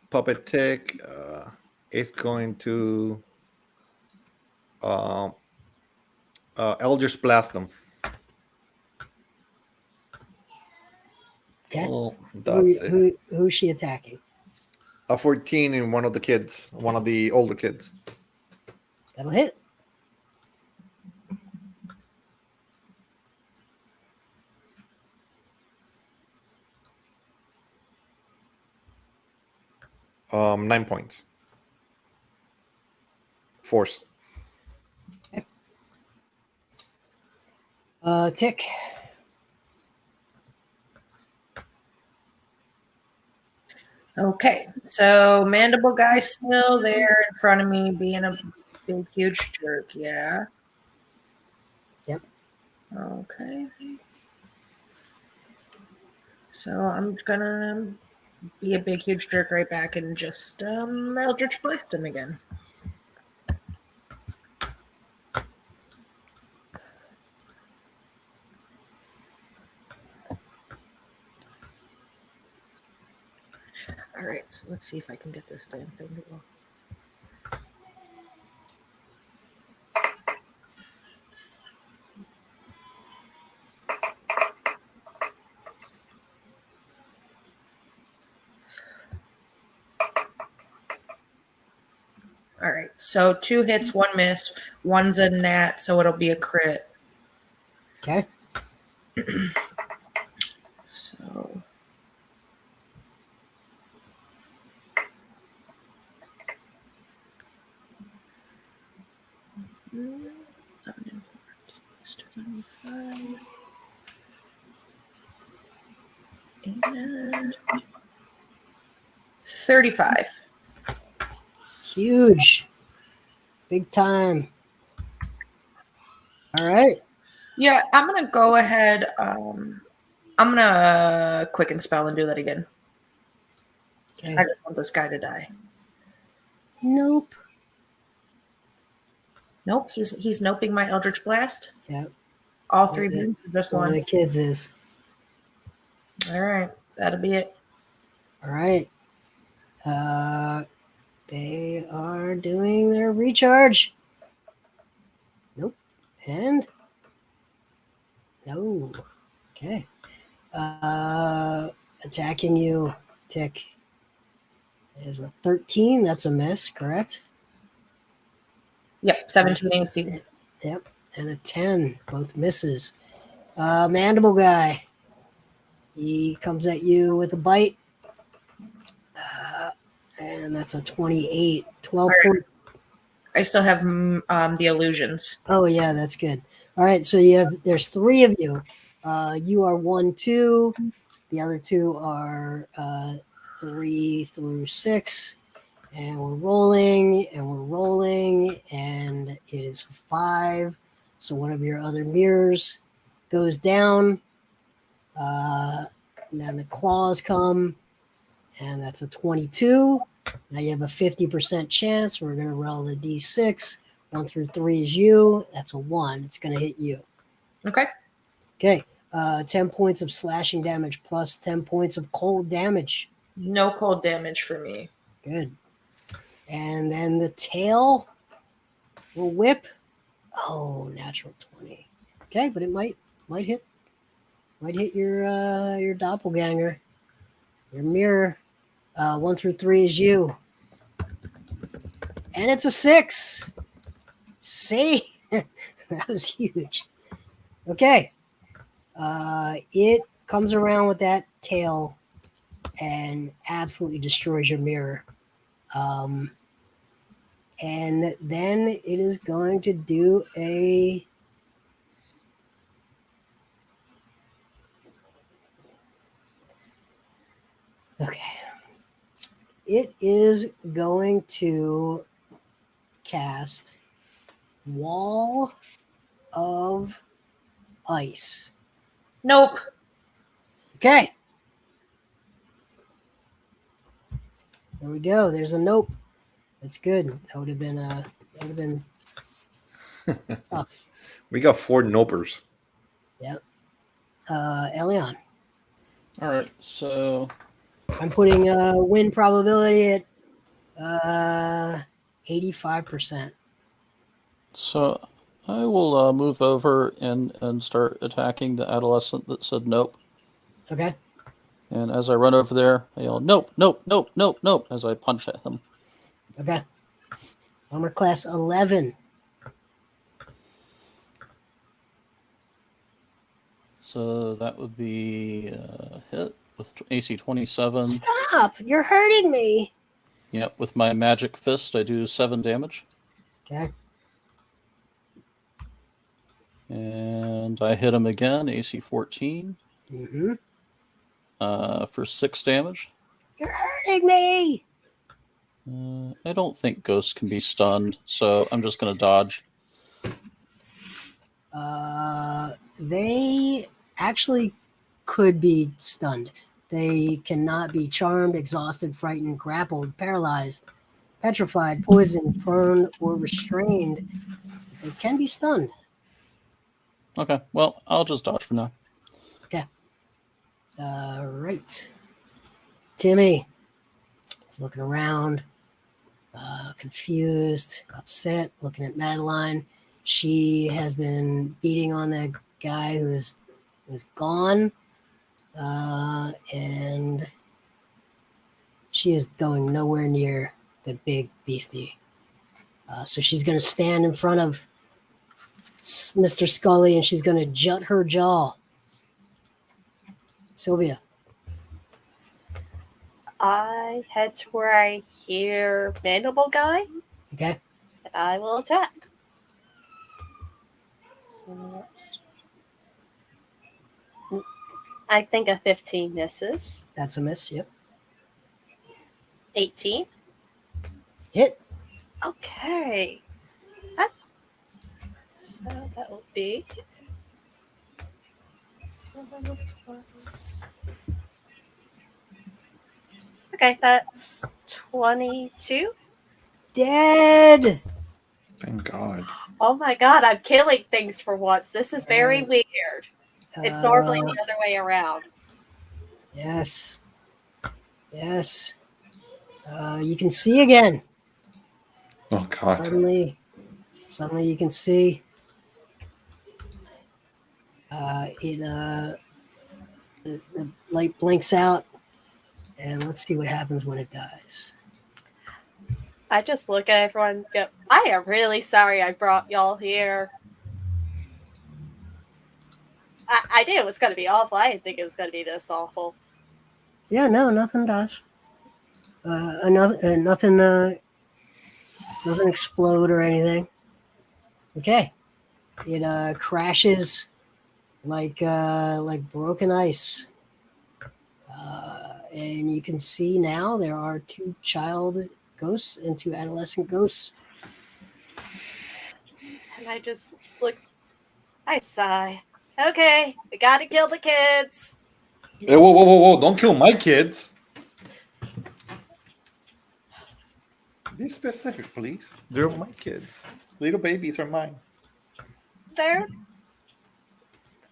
Puppet Tick is going to Eldritch Blast them. Okay. Oh, that's it. Who's she attacking? A 14 in one of the kids, one of the older kids. That'll hit. Um, 9 points. Force. Tick. Okay, so Mandible Guy's still there in front of me, being a big, huge jerk. Yeah. Yep. Okay. So I'm gonna be a big, huge jerk right back and just Eldritch Blast him again. All right, so let's see if I can get this damn thing to go. All right, so 2 hits, 1 miss, 1's a nat, so it'll be a crit. Okay. So Mm, 7 and 14 is 25. And 35. Huge. Big time. All right. Yeah, I'm gonna go ahead. I'm gonna quicken spell and do that again. Okay. I just want this guy to die. Nope. Nope, he's noping my Eldritch Blast. Yep. All 3 Yeah, beams or just One of one? the kids is. All right, that'll be it. All right. They are doing their recharge. Nope. And no. Okay. Attacking you, Tick, is a 13. That's a miss, correct? Yep, 17 AC. Yep. And a 10. Both misses. Mandible Guy. He comes at you with a bite. And that's a 28. 12 All right. points. I still have the illusions. Oh, yeah, that's good. All right, so there's 3 of you. You are 1, 2. The other 2 are 3 through 6. And we're rolling, and it is 5. So one of your other mirrors goes down. And then the claws come, and that's a 22. Now you have a 50% chance. We're going to roll the d6. 1 through 3 is you. That's a 1. It's going to hit you. Okay. Okay. 10 points of slashing damage plus 10 points of cold damage. No cold damage for me. Good. And then the tail will whip. Oh, natural 20. Okay, but it might hit your doppelganger, your mirror. 1 through 3 is you. And it's a 6. See? That was huge. Okay. It comes around with that tail and absolutely destroys your mirror. And then it is going to do a... Okay. It is going to cast Wall of Ice. Nope. Okay. There we go. There's a nope. That's good. That would have been tough. We got 4 nopers. Yep. Elion. All right, so I'm putting win probability at 85%. So I will move over and start attacking the adolescent that said nope. Okay. And as I run over there, I yell, nope, nope, nope, nope, nope, as I punch at him. Okay. Armor class 11. So that would be a hit with AC 27. Stop! You're hurting me. Yep, with my magic fist, I do 7 damage. Okay. And And I hit him again, AC 14, Mm-hmm. for 6 damage. You're hurting me. I don't think ghosts can be stunned, so I'm just going to dodge. They actually could be stunned. They cannot be charmed, exhausted, frightened, grappled, paralyzed, petrified, poisoned, prone, or restrained. They can be stunned. Okay, well, I'll just dodge for now. Okay. Right. Timmy is looking around, confused, upset, looking at Madeline. She has been beating on that guy who's gone, and she is going nowhere near the big beastie. So she's going to stand in front of Mr. Scully and she's going to jut her jaw. Sylvia. I head to where I hear Mandible Guy, Okay. and I will attack. So I think a 15 misses. That's a miss. Yep. 18. Hit. Okay. So that will be 7 plus. Okay, that's 22. Dead. Thank God. Oh my god, I'm killing things for once. This is very weird. It's normally the other way around. Yes. Yes. You can see again. Oh God. Suddenly you can see. The light blinks out, and let's see what happens when it dies. I just look at everyone and go, I am really sorry I brought y'all here. I knew it was going to be awful. I didn't think it was going to be this awful. Yeah, no, nothing dies. Nothing doesn't explode or anything. Okay. It crashes like broken ice. And you can see now there are 2 child ghosts and 2 adolescent ghosts. And I just look, I sigh. Okay, we got to kill the kids. Hey, whoa. Don't kill my kids. Be specific, please. They're my kids. Little babies are mine.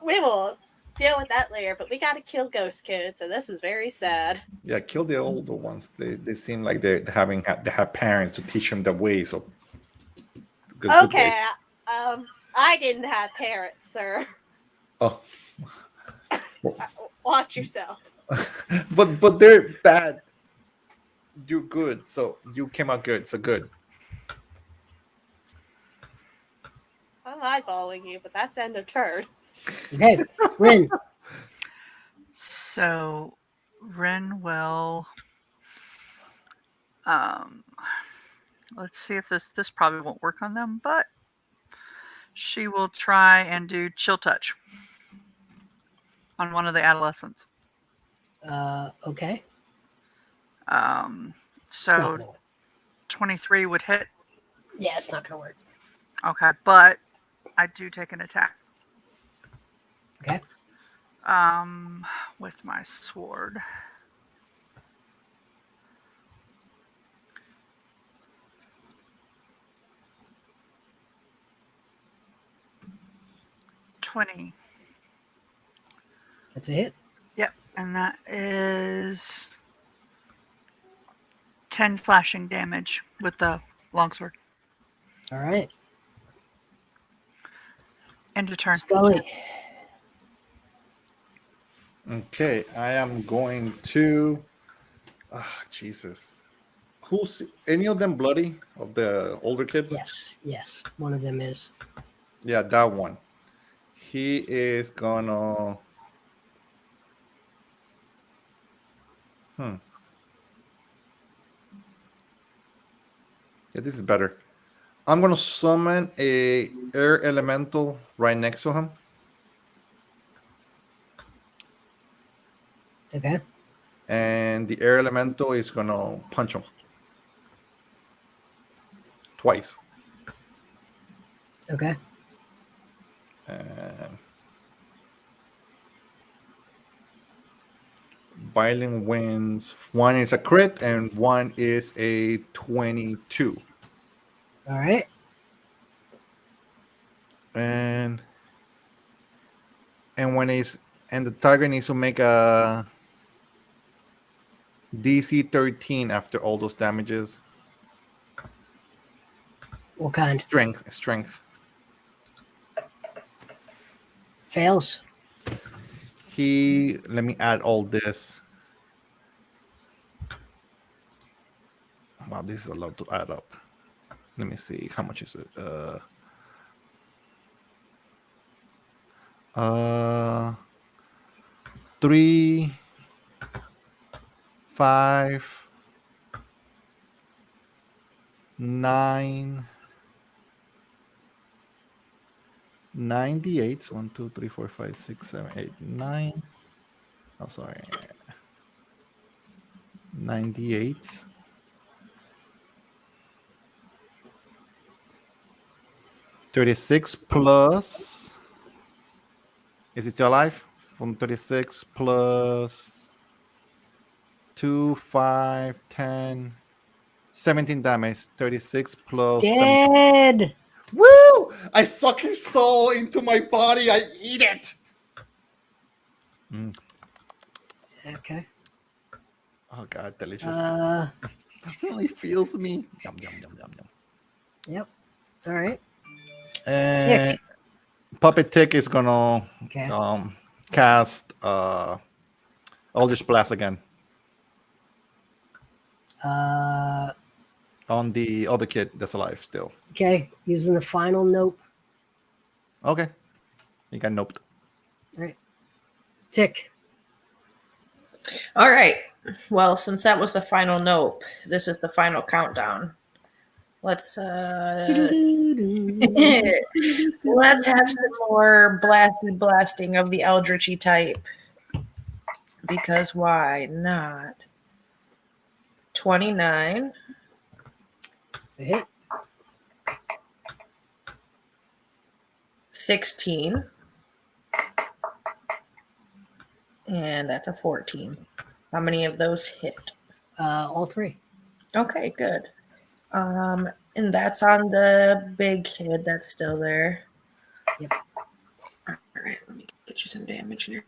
We will deal with that later, but we got to kill ghost kids, and this is very sad. Yeah, kill the older ones. They seem like they have parents to teach them the ways of good Okay, ways. I didn't have parents, sir. Oh. Watch yourself. but they're bad. You're good, so you came out good. So good. I'm eyeballing you, but that's end of turn. Okay, Rin. So Ren will let's see if this probably won't work on them, but she will try and do chill touch on one of the adolescents. Okay. So 23 would hit. Yeah, it's not gonna work. Okay, but I do take an attack. Okay. With my sword. $20. That's a hit. Yep, and that is 10 slashing damage with the longsword. All right. End of turn. Scully. Okay, I am going to. Jesus. Who's any of them bloody of the older kids? Yes. One of them is. Yeah, that one. He is gonna. Yeah, this is better. I'm gonna summon a air elemental right next to him. Okay. And the air elemental is gonna punch him twice. Okay. And Violent wins. One is a crit and one is a 22. All right. And when the target needs to make a DC 13 after all those damages. What kind? Strength. Fails. Let me add all this. Wow, this is a lot to add up. Let me see, how much is it? 3, 5, 9, 98. 1, 2, 3, 4, 5, 6, 7, 8, 9. Oh, sorry. 98. 36 plus. Is it still alive? From 36 plus 2, 5, 10, 17 damage. 36 plus. Dead. Woo! I suck his soul into my body. I eat it. Okay. Oh God, delicious. Really feels me. Yum, yum, yum, yum, yum. Yep. All right. And Puppet Tick is gonna cast Eldritch Blast again. On the other kid that's alive still. Okay. Using the final nope. Okay. He got noped. All right. Tick. All right. Well, since that was the final nope, this is the final countdown. Let's let's have some more blasting of the Eldritchy type. Because why not? 29. It's a hit. 16. And that's a 14. How many of those hit? All three. Okay, good. And that's on the big kid that's still there. Yep. All right, let me get you some damage here.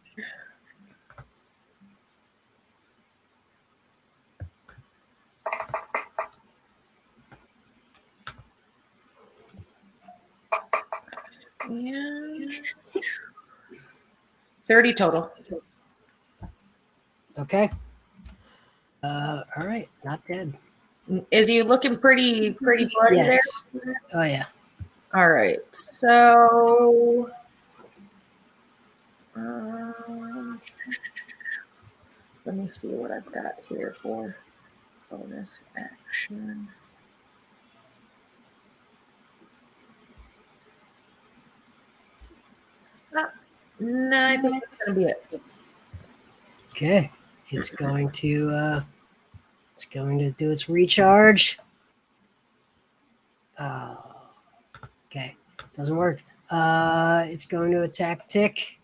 And 30 total. Okay. All right. Not dead. Is he looking pretty bloody Yes. there? Oh yeah. All right. So let me see what I've got here for bonus action. No, I think that's going to be it. Okay. It's going to do its recharge. Okay. Doesn't work. It's going to attack Tick.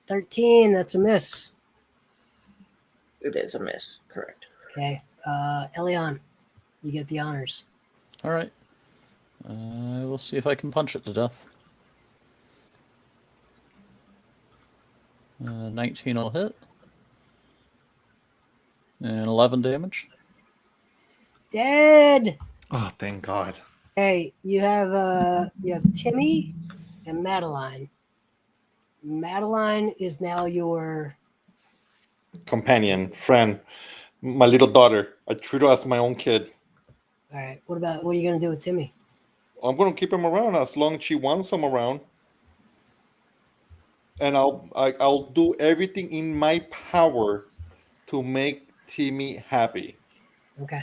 13. That's a miss. It is a miss. Correct. Okay. Elion, you get the honors. All right. We'll see if I can punch it to death. 19 will hit. And 11 damage. Dead. Oh, thank God. Hey, you have Timmy and Madeline. Madeline is now your Companion, friend, my little daughter. I treat her as my own kid. all right. What are you gonna do with Timmy? I'm going to keep him around as long as she wants him around. And I'll do everything in my power to make Timmy happy. Okay.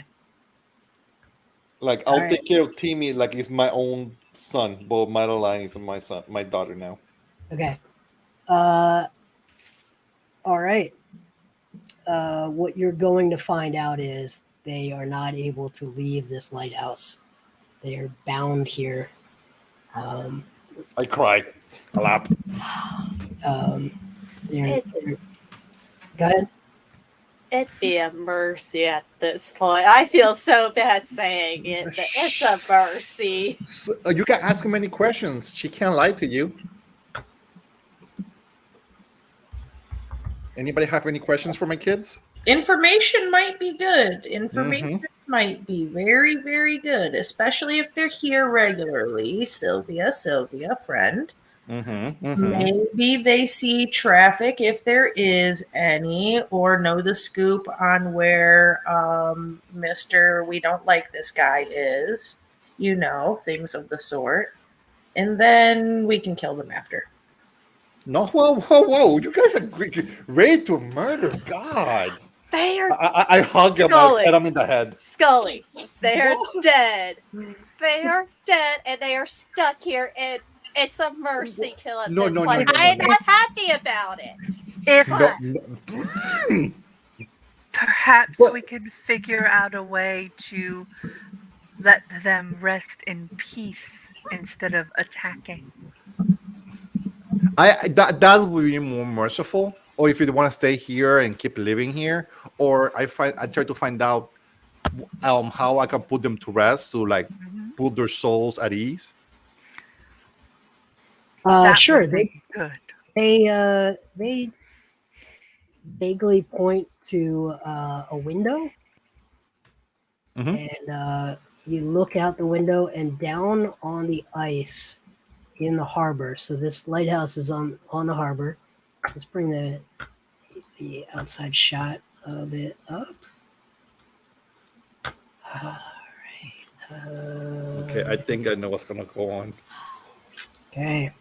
Like I'll take care of Timmy like he's my own son, but Madeline is my daughter now. Okay. All right. What you're going to find out is they are not able to leave this lighthouse. They are bound here. Um, I cried a lot. they're, go ahead. It'd be a mercy at this point. I feel so bad saying it, but it's a mercy. You can ask him any questions. She can't lie to you. Anybody have any questions for my kids? Information might be good. Information might be very, very good, especially if they're here regularly. Sylvia, friend. Maybe they see traffic if there is any, or know the scoop on where Mr. We don't like this guy is. You know, things of the sort. And then we can kill them after. No, whoa. You guys are ready to murder God. They are I hug him. I hit him in the head. Scully. They are dead. They are dead, and they are stuck here, and it's a mercy kill at this point. I'm not happy about it. If perhaps we could figure out a way to let them rest in peace instead of attacking. That would be more merciful. Or if you want to stay here and keep living here, or I try to find out how I can put them to rest to put their souls at ease. Sure, they good. They vaguely point to a window, and you look out the window, and down on the ice in the harbor. So this lighthouse is on the harbor. Let's bring the outside shot of it up. All right. Okay, I think I know what's gonna go on. Okay.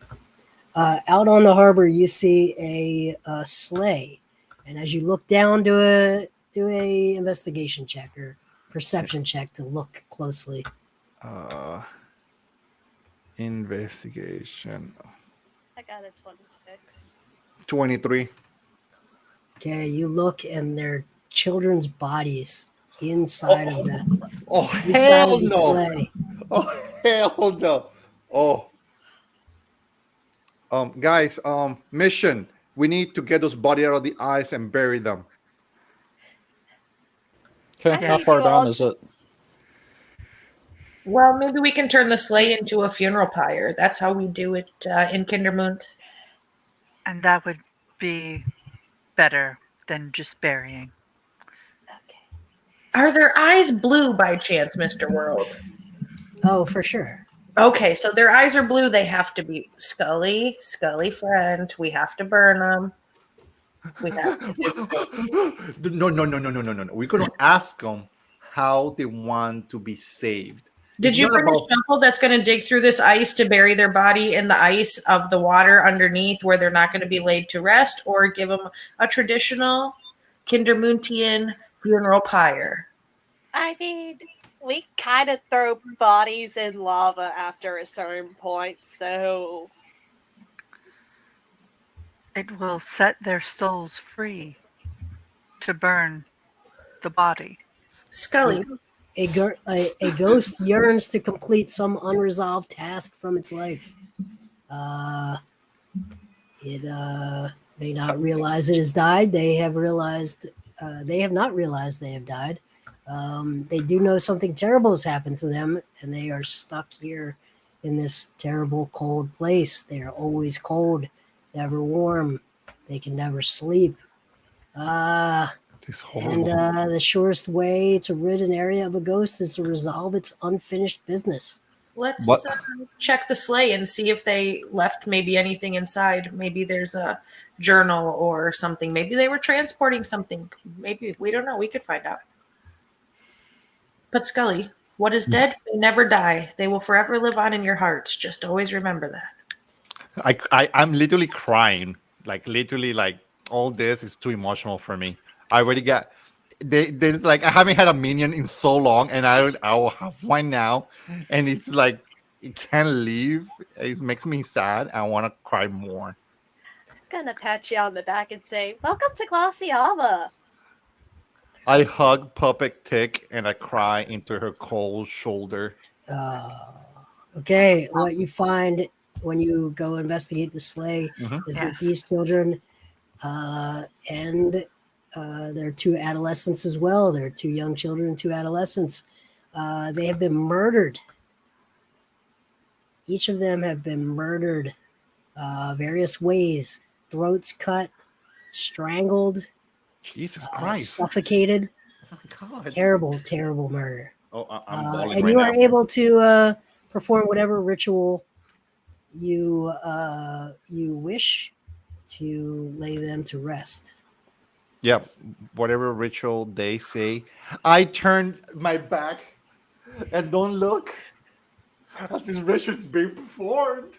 Out on the harbor, you see a sleigh, and as you look down, do a investigation check or perception check to look closely. Investigation. I got a 26. 23. Okay, you look, and there are children's bodies inside of the. Oh hell no! Sleigh. Oh hell no! Oh. Guys, mission. We need to get those bodies out of the ice and bury them. Okay, how far down is it? Well, maybe we can turn the sleigh into a funeral pyre. That's how we do it in Kindermund. And that would be better than just burying. Okay. Are their eyes blue by chance, Mr. World? Oh, for sure. Okay, so their eyes are blue. They have to be Scully friend. We have to burn them. We have to. No. We're gonna ask them how they want to be saved. Did you bring a shovel that's going to dig through this ice to bury their body in the ice of the water underneath where they're not going to be laid to rest, or give them a traditional Kindermundian funeral pyre? I mean, we kind of throw bodies in lava after a certain point, so It will set their souls free to burn the body. Scully. A ghost yearns to complete some unresolved task from its life. It may not realize it has died. They have not realized they have died. They do know something terrible has happened to them, and they are stuck here in this terrible cold place. They are always cold, never warm. They can never sleep. And the surest way to rid an area of a ghost is to resolve its unfinished business. Let's check the sleigh and see if they left maybe anything inside. Maybe there's a journal or something. Maybe they were transporting something. Maybe, we don't know. We could find out. But Scully, what is dead may never die. They will forever live on in your hearts. Just always remember that. I'm literally crying. Like all this is too emotional for me. I already got. There's like I haven't had a minion in so long, and I will have one now, and it's like it can't leave. It makes me sad. I want to cry more. gonna pat you on the back and say, "Welcome to Glaciava." I hug Puppet Tick and I cry into her cold shoulder. Okay, what you find when you go investigate the sleigh is that Yes. these children and there are 2 adolescents as well. There are 2 young children and 2 adolescents. They have been murdered. Each of them have been murdered various ways. Throats cut, strangled, Jesus Christ. suffocated. Oh my God. Terrible, terrible murder. Oh, I'm bawling And right you are now. able to perform whatever ritual you wish to lay them to rest. Yeah, whatever ritual they say. I turn my back and don't look as this ritual is being performed.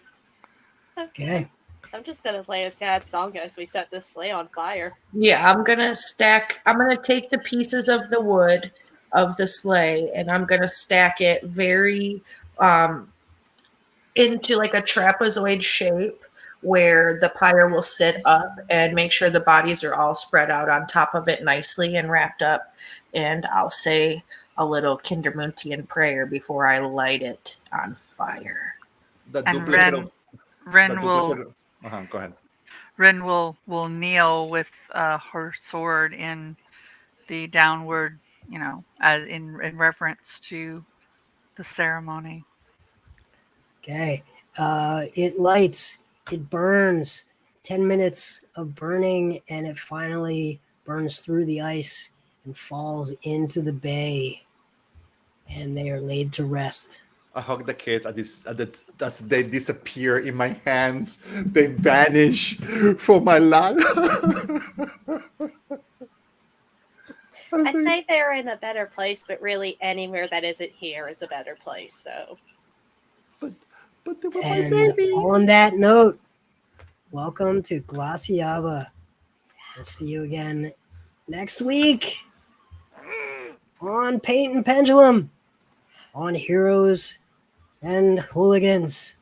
Okay. I'm just gonna play a sad song as we set this sleigh on fire. Yeah, I'm gonna take the pieces of the wood of the sleigh and I'm gonna stack it very into like a trapezoid shape where the pyre will sit up, and make sure the bodies are all spread out on top of it nicely and wrapped up. And I'll say a little Kindermuntian prayer before I light it on fire. The And duplicate of Ren the will duplicate of- Go ahead. Ren will kneel with her sword in the downward, as in reference to the ceremony. Okay. It lights, it burns. 10 minutes of burning, and it finally burns through the ice and falls into the bay. And they are laid to rest. I hug the kids as they disappear in my hands. They vanish from my lap. I'd say they're in a better place, but really anywhere that isn't here is a better place. So, But they were my And babies. on that note, welcome to Glaciava. We'll see you again next week on Paint and Pendulum on Heroes and Hooligans.